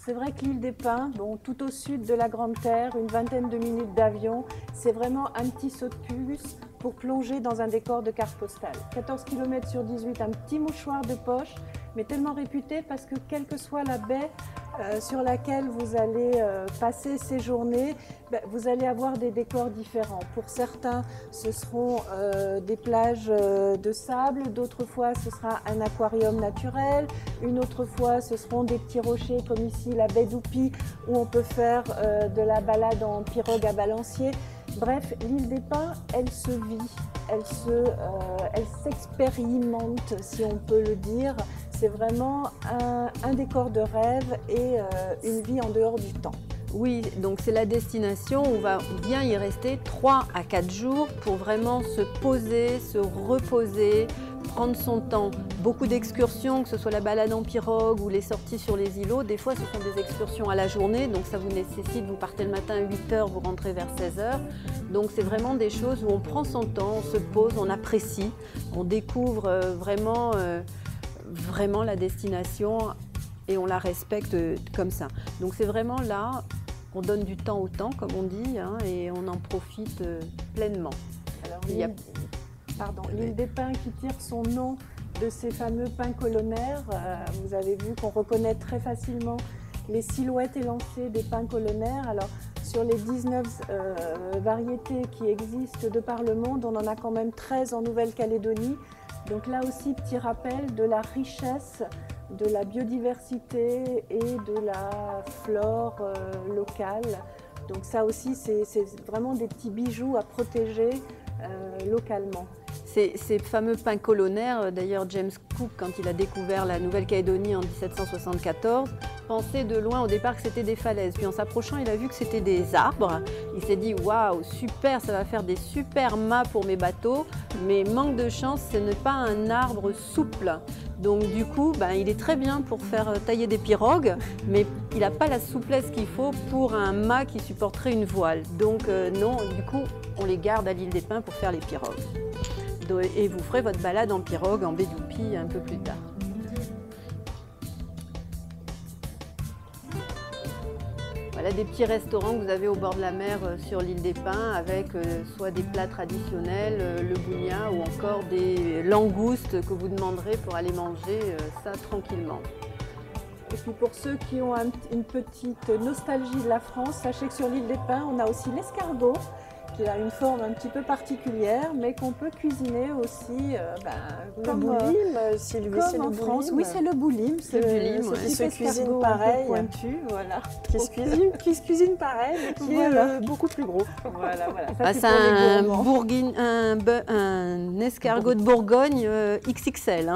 C'est vrai que l'île des Pins, tout au sud de la Grande Terre, une vingtaine de minutes d'avion, c'est vraiment un petit saut de puce pour plonger dans un décor de carte postale. 14 km sur 18, un petit mouchoir de poche, mais tellement réputé parce que quelle que soit la baie sur laquelle vous allez passer ces journées, vous allez avoir des décors différents. Pour certains, ce seront des plages de sable, d'autres fois ce sera un aquarium naturel, une autre fois ce seront des petits rochers comme ici la baie d'Oupi où on peut faire de la balade en pirogue à balancier. Bref, l'île des Pins, elle se vit, elle s'expérimente, si on peut le dire. C'est vraiment un décor de rêve et une vie en dehors du temps. Oui, donc c'est la destination où on va bien y rester 3 à 4 jours pour vraiment se poser, se reposer, prendre son temps. Beaucoup d'excursions, que ce soit la balade en pirogue ou les sorties sur les îlots, des fois ce sont des excursions à la journée, donc ça vous nécessite, vous partez le matin à 8 h, vous rentrez vers 16 h. Donc c'est vraiment des choses où on prend son temps, on se pose, on apprécie, on découvre vraiment la destination et on la respecte comme ça. Donc c'est vraiment là, on donne du temps au temps, comme on dit, hein, et on en profite pleinement. Alors, l'île des Pins qui tire son nom de ces fameux pins colonnaires. Vous avez vu qu'on reconnaît très facilement les silhouettes élancées des pins colonnaires. Alors, sur les 19 variétés qui existent de par le monde, on en a quand même 13 en Nouvelle-Calédonie. Donc là aussi, petit rappel de la richesse de la biodiversité et de la flore locale. Donc ça aussi, c'est vraiment des petits bijoux à protéger localement. Ces fameux pins colonnaires, d'ailleurs James Cook, quand il a découvert la Nouvelle-Calédonie en 1774, pensait de loin au départ que c'était des falaises. Puis en s'approchant, il a vu que c'était des arbres. Il s'est dit « Waouh, super, ça va faire des super mâts pour mes bateaux ». Mais manque de chance, ce n'est pas un arbre souple. Donc du coup, il est très bien pour faire tailler des pirogues, mais il n'a pas la souplesse qu'il faut pour un mât qui supporterait une voile. Donc non, du coup, on les garde à l'île des Pins pour faire les pirogues. Et vous ferez votre balade en pirogue en baie d'Oupi un peu plus tard. Voilà des petits restaurants que vous avez au bord de la mer sur l'île des Pins avec soit des plats traditionnels, le bougna ou encore des langoustes que vous demanderez pour aller manger ça tranquillement. Et puis pour ceux qui ont une petite nostalgie de la France, sachez que sur l'île des Pins, on a aussi l'escargot, qui a une forme un petit peu particulière, mais qu'on peut cuisiner aussi comme Sylvie, c'est en France. Oui, c'est le boulim. C'est le bulim, qui se cuisine pareil, pointu, voilà. Qui se cuisine pareil, mais qui est beaucoup plus gros. Voilà. C'est un escargot de Bourgogne XXL.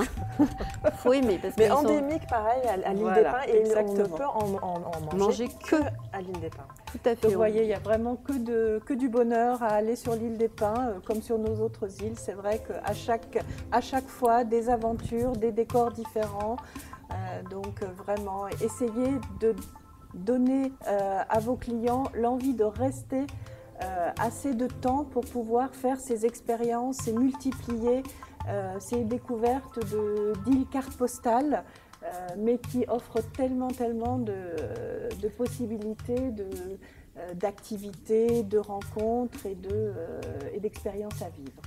Faut aimer. Mais endémique, pareil, à l'île des Pins, et on ne peut en manger que à l'île des Pins. Tout à fait. Donc, vous voyez, il n'y a vraiment que du bonheur à aller sur l'île des Pins, comme sur nos autres îles. C'est vrai qu'à chaque fois, des aventures, des décors différents. Donc vraiment, essayez de donner à vos clients l'envie de rester assez de temps pour pouvoir faire ces expériences et multiplier ces découvertes d'îles cartes postales. Mais qui offre tellement de possibilités, d'activités, de rencontres et d'expériences à vivre.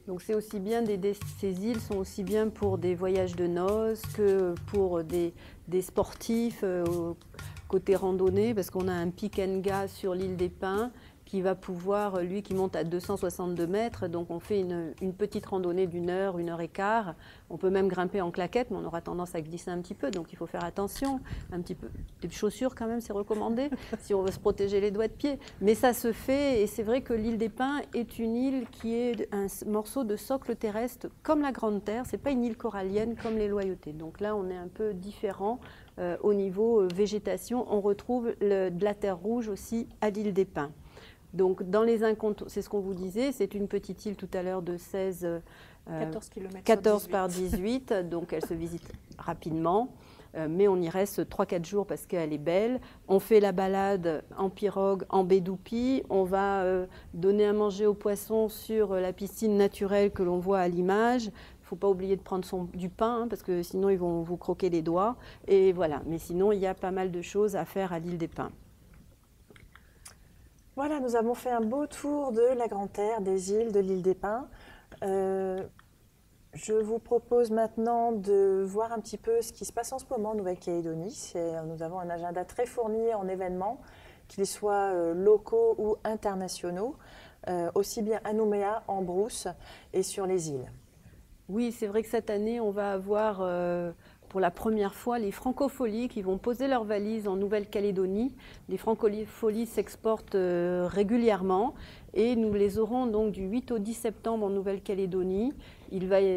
Donc c'est aussi bien ces îles sont aussi bien pour des voyages de noces que pour des sportifs côté randonnée, parce qu'on a un pick and gas sur l'île des Pins qui va pouvoir, lui qui monte à 262 mètres, donc on fait une petite randonnée d'1 heure, 1 h 15. On peut même grimper en claquette, mais on aura tendance à glisser un petit peu, donc il faut faire attention. Un petit peu, des chaussures quand même, c'est recommandé, si on veut se protéger les doigts de pied. Mais ça se fait, et c'est vrai que l'île des Pins est une île qui est un morceau de socle terrestre comme la Grande Terre. C'est pas une île corallienne comme les Loyautés. Donc là, on est un peu différent au niveau végétation. On retrouve de la terre rouge aussi à l'île des Pins. Donc dans les incontournables, c'est ce qu'on vous disait, c'est une petite île tout à l'heure de 14 par 18, donc elle se visite rapidement. Mais on y reste 3-4 jours parce qu'elle est belle. On fait la balade en pirogue, en baie d'Oupi. On va donner à manger aux poissons sur la piscine naturelle que l'on voit à l'image. Il ne faut pas oublier de prendre du pain, parce que sinon ils vont vous croquer les doigts. Et voilà. Mais sinon, il y a pas mal de choses à faire à l'île des Pins. Voilà, nous avons fait un beau tour de la Grande Terre, des îles de l'île des Pins. Je vous propose maintenant de voir un petit peu ce qui se passe en ce moment en Nouvelle-Calédonie. Nous avons un agenda très fourni en événements, qu'ils soient locaux ou internationaux, aussi bien à Nouméa, en brousse et sur les îles. Oui, c'est vrai que cette année, on va avoir pour la première fois les francopholies qui vont poser leurs valises en Nouvelle-Calédonie. Les francopholies s'exportent régulièrement et nous les aurons donc du 8 au 10 septembre en Nouvelle-Calédonie.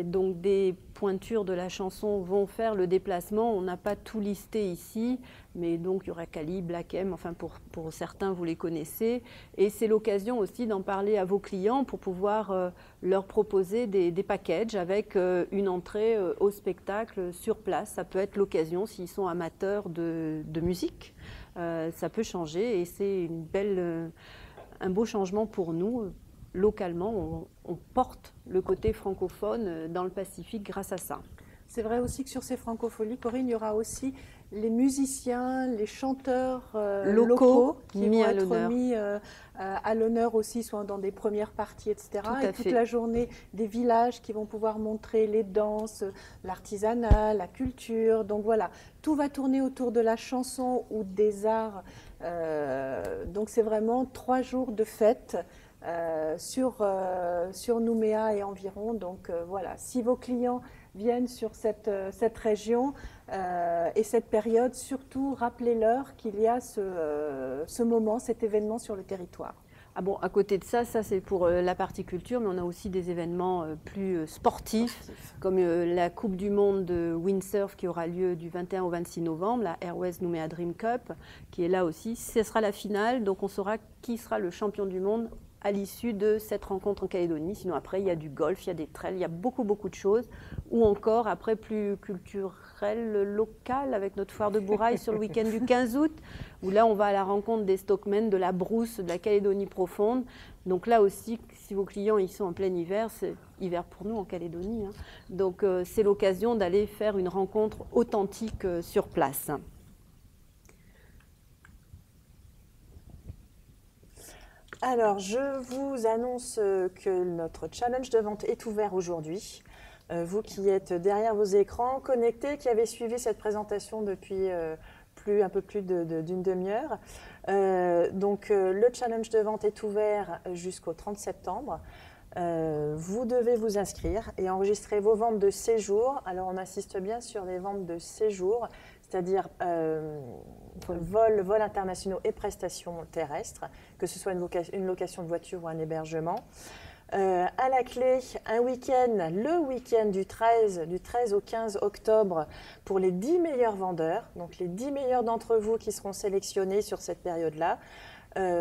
Donc des pointures de la chanson vont faire le déplacement. On n'a pas tout listé ici, mais donc il y aura Cali, Black M, enfin pour certains vous les connaissez. Et c'est l'occasion aussi d'en parler à vos clients pour pouvoir leur proposer des packages avec une entrée au spectacle sur place. Ça peut être l'occasion s'ils sont amateurs de musique. Ça peut changer et c'est un beau changement pour nous. Localement, on porte le côté francophone dans le Pacifique grâce à ça. C'est vrai aussi que sur ces francopholies, Corinne, il y aura aussi les musiciens, les chanteurs locaux qui vont être mis à l'honneur aussi, soit dans des premières parties, etc. Et toute la journée, des villages qui vont pouvoir montrer les danses, l'artisanat, la culture. Donc voilà, tout va tourner autour de la chanson ou des arts. Donc c'est vraiment 3 jours de fête. Sur Nouméa et environ. Donc voilà, si vos clients viennent sur cette région et cette période, surtout rappelez-leur qu'il y a ce moment, cet événement sur le territoire. Ah bon, à côté de ça c'est pour la partie culture, mais on a aussi des événements plus sportifs, comme la Coupe du Monde de windsurf qui aura lieu du 21 au 26 novembre, la Airways Nouméa Dream Cup, qui est là aussi. Ce sera la finale, donc on saura qui sera le champion du monde à l'issue de cette rencontre en Calédonie. Sinon, après, il y a du golf, il y a des trails, il y a beaucoup de choses. Ou encore, après, plus culturel, local, avec notre foire de Bourail sur le week-end du 15 août, où là, on va à la rencontre des stockmen, de la brousse, de la Calédonie profonde. Donc là aussi, si vos clients ils sont en plein hiver, c'est hiver pour nous en Calédonie. Donc c'est l'occasion d'aller faire une rencontre authentique sur place. Alors, je vous annonce que notre challenge de vente est ouvert aujourd'hui. Vous qui êtes derrière vos écrans, connectés, qui avez suivi cette présentation depuis un peu plus d'une demi-heure. Donc, le challenge de vente est ouvert jusqu'au 30 septembre. Vous devez vous inscrire et enregistrer vos ventes de séjour. Alors, on insiste bien sur les ventes de séjour, c'est-à-dire vols internationaux et prestations terrestres, que ce soit une location de voiture ou un hébergement. À la clé, le week-end du 13 au 15 octobre pour les 10 meilleurs vendeurs. Donc les 10 meilleurs d'entre vous qui seront sélectionnés sur cette période-là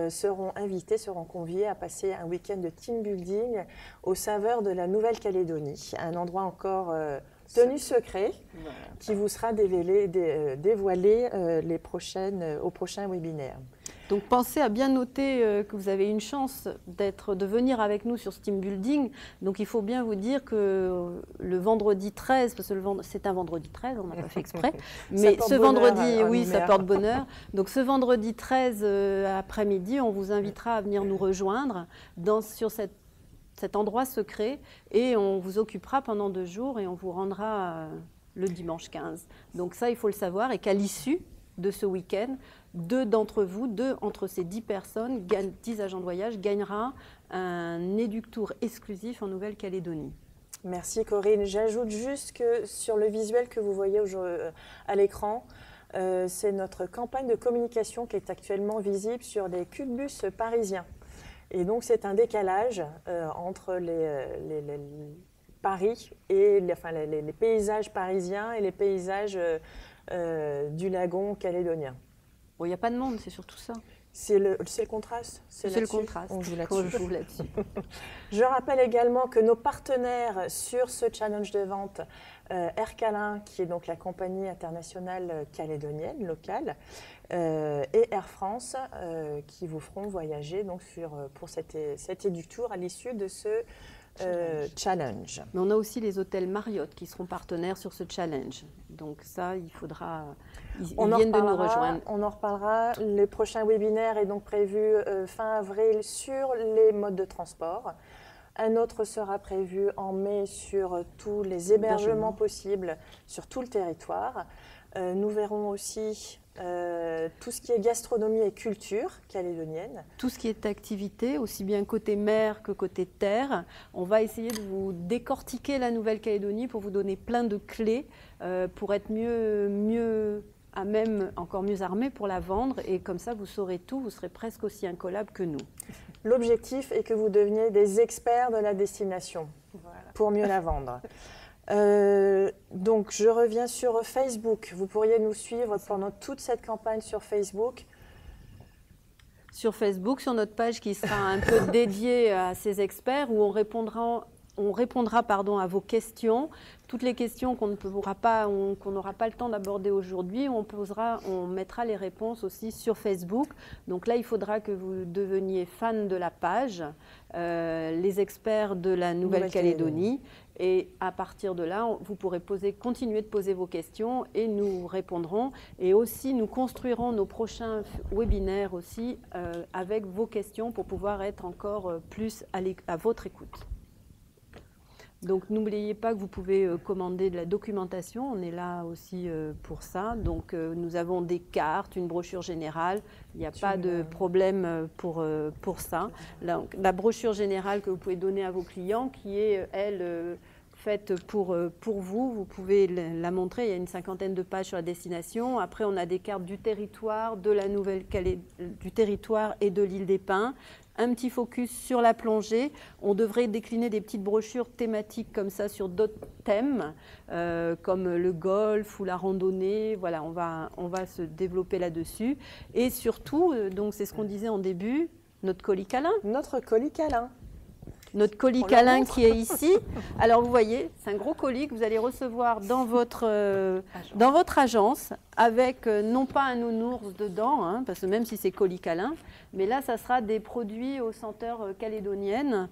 seront conviés à passer un week-end de team building aux saveurs de la Nouvelle-Calédonie, un endroit encore tenu secret qui vous sera dévoilé au prochain webinaire. Donc pensez à bien noter que vous avez une chance de venir avec nous sur ce team building. Donc il faut bien vous dire que le vendredi 13, parce que c'est un vendredi 13, on n'a pas fait exprès, mais ce vendredi, oui, ça porte bonheur. Donc ce vendredi 13 après-midi, on vous invitera à venir nous rejoindre sur cet endroit secret et on vous occupera pendant 2 jours et on vous rendra le dimanche 15. Donc ça, il faut le savoir et qu'à l'issue de ce week-end, 2 d'entre vous, 2 entre ces 10 personnes, 10 agents de voyage, gagnera un éductour exclusif en Nouvelle-Calédonie. Merci Corinne. J'ajoute juste que sur le visuel que vous voyez à l'écran, c'est notre campagne de communication qui est actuellement visible sur des cubebus parisiens. Et donc c'est un décalage entre les Paris et les paysages parisiens et les paysages du lagon calédonien. Bon, il n'y a pas de monde, c'est surtout ça. C'est le contraste. C'est le contraste. On joue là-dessus. Je rappelle également que nos partenaires sur ce challenge de vente, Air Calin, qui est donc la compagnie internationale calédonienne, locale, et Air France, qui vous feront voyager donc pour cet éductour à l'issue de ce challenge. Mais on a aussi les hôtels Marriott qui seront partenaires sur ce challenge. Donc ça, il faudra... Ils viennent de nous rejoindre. On en reparlera. Le prochain webinaire est donc prévu fin avril sur les modes de transport. Un autre sera prévu en mai sur tous les hébergements possibles sur tout le territoire. Nous verrons aussi tout ce qui est gastronomie et culture calédonienne. Tout ce qui est activité, aussi bien côté mer que côté terre. On va essayer de vous décortiquer la Nouvelle-Calédonie pour vous donner plein de clés pour être mieux à même, encore mieux armé pour la vendre. Et comme ça, vous saurez tout, vous serez presque aussi incollable que nous. L'objectif est que vous deveniez des experts de la destination pour mieux la vendre. Donc, je reviens sur Facebook. Vous pourriez nous suivre pendant toute cette campagne sur Facebook. Sur Facebook, sur notre page qui sera un peu dédiée à ces experts, où on répondra à vos questions. Toutes les questions qu'on n'aura pas le temps d'aborder aujourd'hui, on mettra les réponses aussi sur Facebook. Donc là, il faudra que vous deveniez fan de la page, les experts de la Nouvelle-Calédonie. Et à partir de là, vous pourrez continuer de poser vos questions et nous répondrons. Et aussi, nous construirons nos prochains webinaires aussi avec vos questions pour pouvoir être encore plus à votre écoute. Donc n'oubliez pas que vous pouvez commander de la documentation, on est là aussi pour ça. Donc nous avons des cartes, une brochure générale, il n'y a pas de problème pour ça. La brochure générale que vous pouvez donner à vos clients qui est, elle, faite pour vous, vous pouvez la montrer, il y a une 50aine de pages sur la destination. Après on a des cartes du territoire, du territoire et de l'île des Pins. Un petit focus sur la plongée. On devrait décliner des petites brochures thématiques comme ça sur d'autres thèmes, comme le golf ou la randonnée. Voilà, on va se développer là-dessus. Et surtout, donc c'est ce qu'on disait en début, notre colis câlin. Notre colis câlin. Notre colis câlin qui est ici. Alors vous voyez, c'est un gros colis que vous allez recevoir dans votre agence avec non pas un nounours dedans, hein, parce que même si c'est colis câlin, mais là ça sera des produits aux senteurs calédoniennes,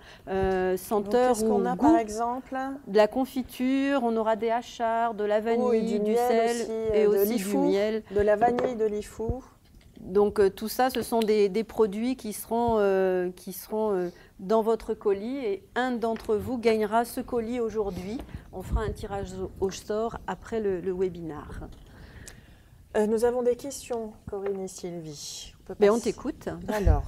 senteurs qu'est-ce qu'on a goût, par exemple? de la confiture, on aura des hachards, de la vanille, du sel aussi, et aussi du miel. De la vanille, de l'ifou. Donc tout ça, ce sont des produits qui seront dans votre colis et un d'entre vous gagnera ce colis aujourd'hui. On fera un tirage au sort après le webinaire. Nous avons des questions, Corinne et Sylvie. On t'écoute. Alors,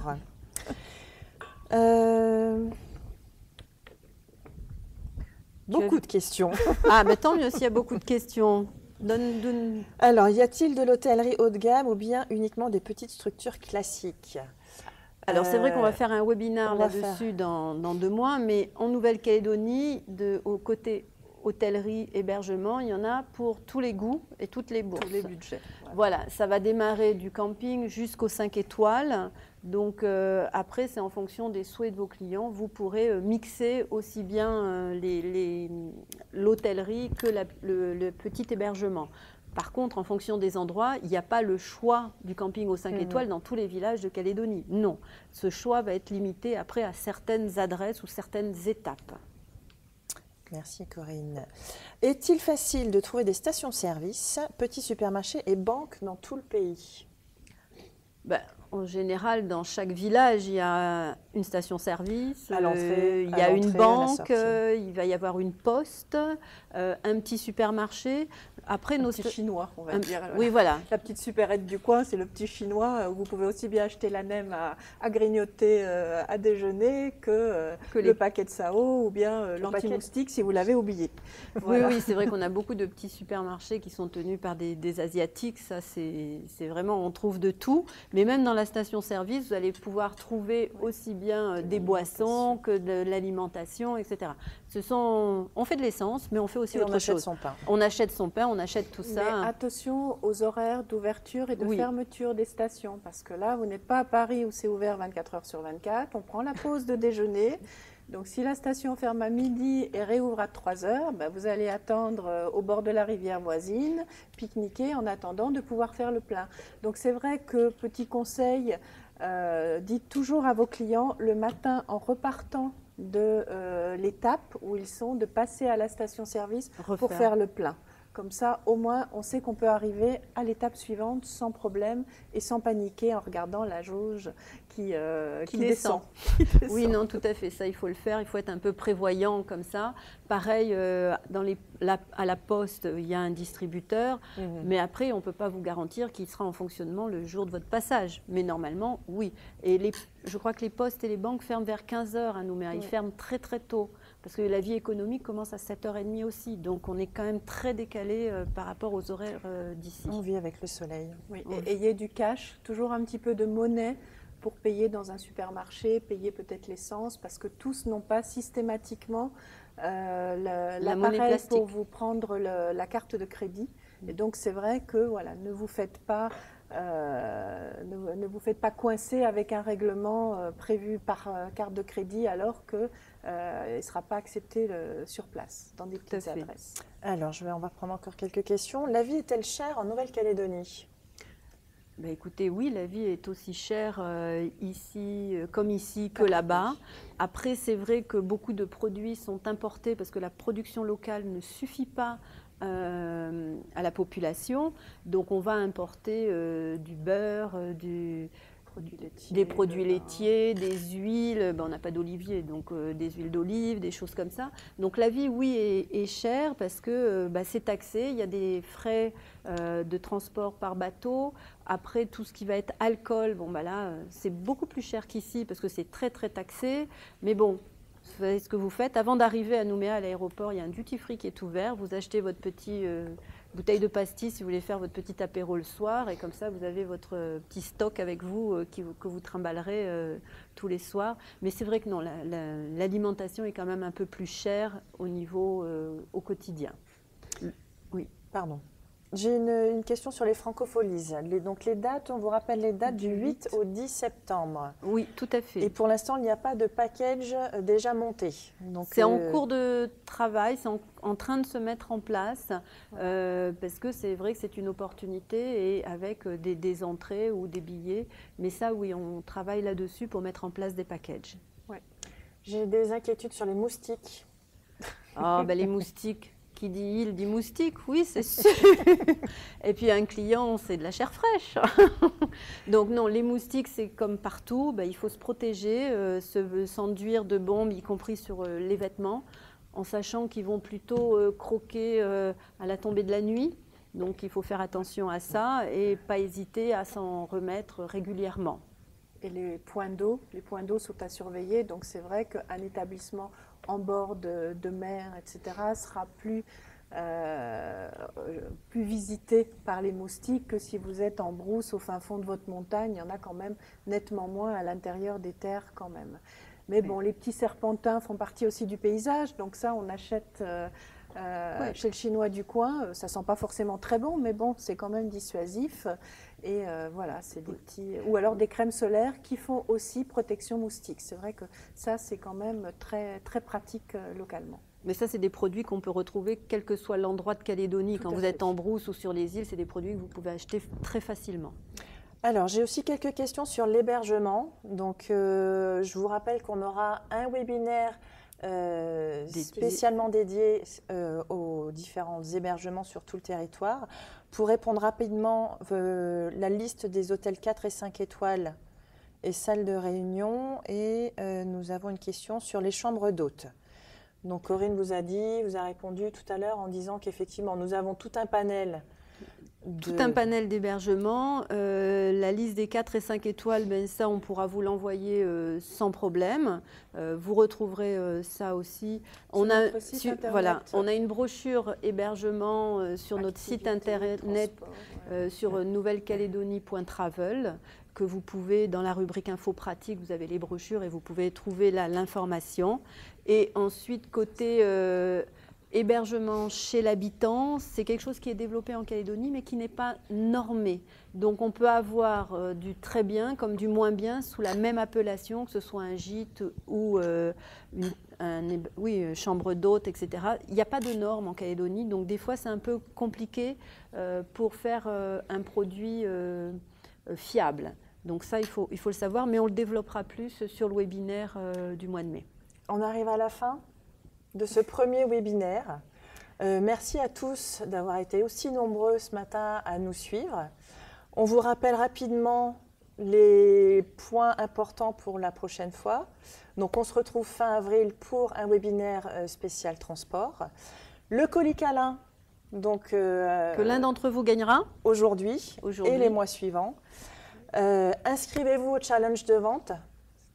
beaucoup de questions. Ah, mais tant mieux s'il y a beaucoup de questions. Alors, y a-t-il de l'hôtellerie haut de gamme ou bien uniquement des petites structures classiques? Alors, c'est vrai qu'on va faire un webinaire là-dessus dans 2 mois, mais en Nouvelle-Calédonie, au côté hôtellerie, hébergement, il y en a pour tous les goûts et toutes les bourses. Tous les budgets. Voilà, ça va démarrer du camping jusqu'aux 5 étoiles. Donc après, c'est en fonction des souhaits de vos clients. Vous pourrez mixer aussi bien l'hôtellerie que le petit hébergement. Par contre, en fonction des endroits, il n'y a pas le choix du camping aux 5 étoiles dans tous les villages de Calédonie. Non, ce choix va être limité après à certaines adresses ou certaines étapes. Merci Corinne. Est-il facile de trouver des stations-service, petits supermarchés et banques dans tout le pays? En général, dans chaque village, il y a une station-service, À l'entrée, il y a une à la banque, sortie. il va y avoir une poste, un petit supermarché. Après, Un petit chinois, on va dire. Oui, voilà. La petite supérette du coin, c'est le petit chinois où vous pouvez aussi bien acheter la nem à grignoter à déjeuner que le paquet de sao ou bien l'anti-moustique si vous l'avez oublié. Voilà. Oui, c'est vrai qu'on a beaucoup de petits supermarchés qui sont tenus par des Asiatiques. Ça, c'est vraiment, on trouve de tout. Mais même dans la station-service, vous allez pouvoir trouver aussi bien des boissons que de l'alimentation, etc. On fait de l'essence, mais on fait aussi autre chose. On achète son pain, on achète tout ça. Mais attention aux horaires d'ouverture et de fermeture des stations, parce que là, vous n'êtes pas à Paris où c'est ouvert 24 heures sur 24. On prend la pause de déjeuner. Donc, si la station ferme à midi et réouvre à 3 heures, vous allez attendre au bord de la rivière voisine, pique-niquer en attendant de pouvoir faire le plein. Donc, c'est vrai que, petit conseil, dites toujours à vos clients le matin en repartant de l'étape où ils sont, de passer à la station-service pour faire le plein. Comme ça, au moins, on sait qu'on peut arriver à l'étape suivante sans problème et sans paniquer en regardant la jauge qui descend. Oui, non, tout à fait. Ça, il faut le faire. Il faut être un peu prévoyant comme ça. Pareil, à la poste, il y a un distributeur. Mais après, on ne peut pas vous garantir qu'il sera en fonctionnement le jour de votre passage. Mais normalement, oui. Et je crois que les postes et les banques ferment vers 15 heures à Nouméa. Ils ferment très, très tôt. Parce que la vie économique commence à 7h30 aussi. Donc, on est quand même très décalé par rapport aux horaires d'ici. On vit avec le soleil. Oui, et ayez du cash, toujours un petit peu de monnaie pour payer dans un supermarché, payer peut-être l'essence, parce que tous n'ont pas systématiquement l'appareil pour vous prendre la carte de crédit. Et donc, c'est vrai que voilà, ne vous faites pas coincer avec un règlement prévu par carte de crédit alors qu'il ne sera pas accepté sur place, dans des petites adresses. Alors, on va prendre encore quelques questions. La vie est-elle chère en Nouvelle-Calédonie ? Écoutez, oui, la vie est aussi chère ici, comme ici, que là-bas. Après, c'est vrai que beaucoup de produits sont importés parce que la production locale ne suffit pas à la population. Donc, on va importer du beurre, des produits laitiers, des huiles. On n'a pas d'olivier, donc des huiles d'olive, des choses comme ça. Donc, la vie, oui, est chère parce que c'est taxé. Il y a des frais de transport par bateau. Après, tout ce qui va être alcool, là, c'est beaucoup plus cher qu'ici parce que c'est très, très taxé. Mais bon, vous savez ce que vous faites. Avant d'arriver à Nouméa, à l'aéroport, il y a un duty-free qui est ouvert. Vous achetez votre petite bouteille de pastis si vous voulez faire votre petit apéro le soir. Et comme ça, vous avez votre petit stock avec vous que vous trimballerez tous les soirs. Mais c'est vrai que non, l'alimentation est quand même un peu plus chère au niveau au quotidien. Oui, pardon. J'ai une question sur les francopholies. Donc les dates, on vous rappelle les dates du 8 au 10 septembre. Oui, tout à fait. Et pour l'instant, il n'y a pas de package déjà monté. C'est en cours de travail, c'est en train de se mettre en place parce que c'est vrai que c'est une opportunité et avec des entrées ou des billets. Mais ça, oui, on travaille là-dessus pour mettre en place des packages. Ouais. J'ai des inquiétudes sur les moustiques. Les moustiques. Qui dit il dit moustique, oui, c'est sûr. Et puis un client, c'est de la chair fraîche. Donc non, les moustiques, c'est comme partout, il faut se protéger, s'enduire de bombes, y compris sur les vêtements, en sachant qu'ils vont plutôt croquer à la tombée de la nuit. Donc il faut faire attention à ça et pas hésiter à s'en remettre régulièrement. Et les points d'eau sont à surveiller. Donc c'est vrai qu'un établissement en bord de mer, etc., sera plus visité par les moustiques que si vous êtes en brousse au fin fond de votre montagne. Il y en a quand même nettement moins à l'intérieur des terres quand même. Mais bon, les petits serpentins font partie aussi du paysage. Donc ça, on achète chez le Chinois du coin. Ça sent pas forcément très bon, mais bon, c'est quand même dissuasif. Et voilà, c'est des petits... Ou alors des crèmes solaires qui font aussi protection moustique. C'est vrai que ça, c'est quand même très, très pratique localement. Mais ça, c'est des produits qu'on peut retrouver quel que soit l'endroit de Calédonie. Quand vous êtes en brousse ou sur les îles, c'est des produits que vous pouvez acheter très facilement. Alors, j'ai aussi quelques questions sur l'hébergement. Donc, je vous rappelle qu'on aura un webinaire spécialement dédiés aux différents hébergements sur tout le territoire. Pour répondre rapidement, la liste des hôtels 4 et 5 étoiles et salles de réunion. Et nous avons une question sur les chambres d'hôtes. Donc Corinne vous a répondu tout à l'heure en disant qu'effectivement, nous avons tout un panel d'hébergement. La liste des 4 et 5 étoiles, ben, ça, on pourra vous l'envoyer sans problème. Vous retrouverez ça aussi. On a une brochure hébergement sur notre site internet sur nouvellecalédonie.travel que vous pouvez, dans la rubrique info pratique, vous avez les brochures et vous pouvez trouver là l'information. Et ensuite, côté hébergement chez l'habitant, c'est quelque chose qui est développé en Calédonie, mais qui n'est pas normé. Donc on peut avoir du très bien comme du moins bien sous la même appellation, que ce soit un gîte ou une chambre d'hôte, etc. Il n'y a pas de normes en Calédonie, donc des fois c'est un peu compliqué pour faire un produit fiable. Donc ça, il faut le savoir, mais on le développera plus sur le webinaire du mois de mai. On arrive à la fin de ce premier webinaire. Merci à tous d'avoir été aussi nombreux ce matin à nous suivre. On vous rappelle rapidement les points importants pour la prochaine fois. Donc on se retrouve fin avril pour un webinaire spécial transport. Le colis câlin, donc, que l'un d'entre vous gagnera aujourd'hui et les mois suivants. Inscrivez-vous au challenge de vente.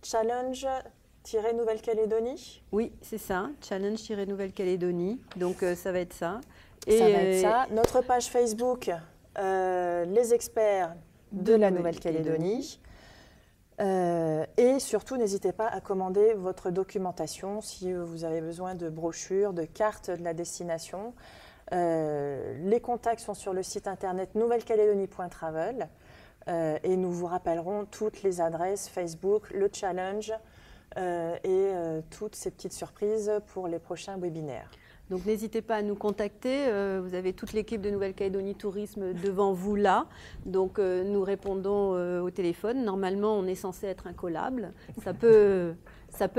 Challenge-Nouvelle-Calédonie. Oui, c'est ça. Challenge-Nouvelle-Calédonie. Donc ça va être ça. Et ça va être ça. Notre page Facebook, les experts de la Nouvelle-Calédonie. Et surtout, n'hésitez pas à commander votre documentation si vous avez besoin de brochures, de cartes de la destination. Les contacts sont sur le site internet nouvellecalédonie.travel et nous vous rappellerons toutes les adresses Facebook, le challenge et toutes ces petites surprises pour les prochains webinaires. Donc n'hésitez pas à nous contacter, vous avez toute l'équipe de Nouvelle-Calédonie Tourisme devant vous là, donc nous répondons au téléphone. Normalement on est censé être incollable, ça peut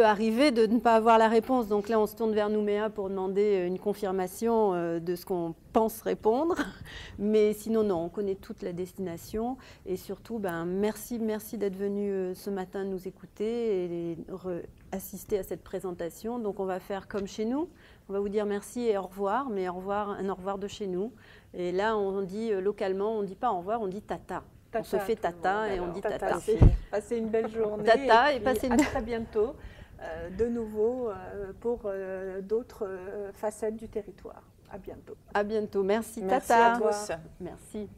arriver de ne pas avoir la réponse, donc là on se tourne vers Nouméa pour demander une confirmation de ce qu'on pense répondre, mais sinon non, on connaît toute la destination et surtout merci d'être venu ce matin nous écouter et assister à cette présentation. Donc on va faire comme chez nous. On va vous dire merci et au revoir, mais un au revoir de chez nous. Et là, on dit localement, on ne dit pas au revoir, on dit tata. On se fait tata et on dit tata. Passez une belle journée. Tata et passez à très bientôt, de nouveau, pour d'autres facettes du territoire. À bientôt. À bientôt. Merci, merci tata. À tous. Merci.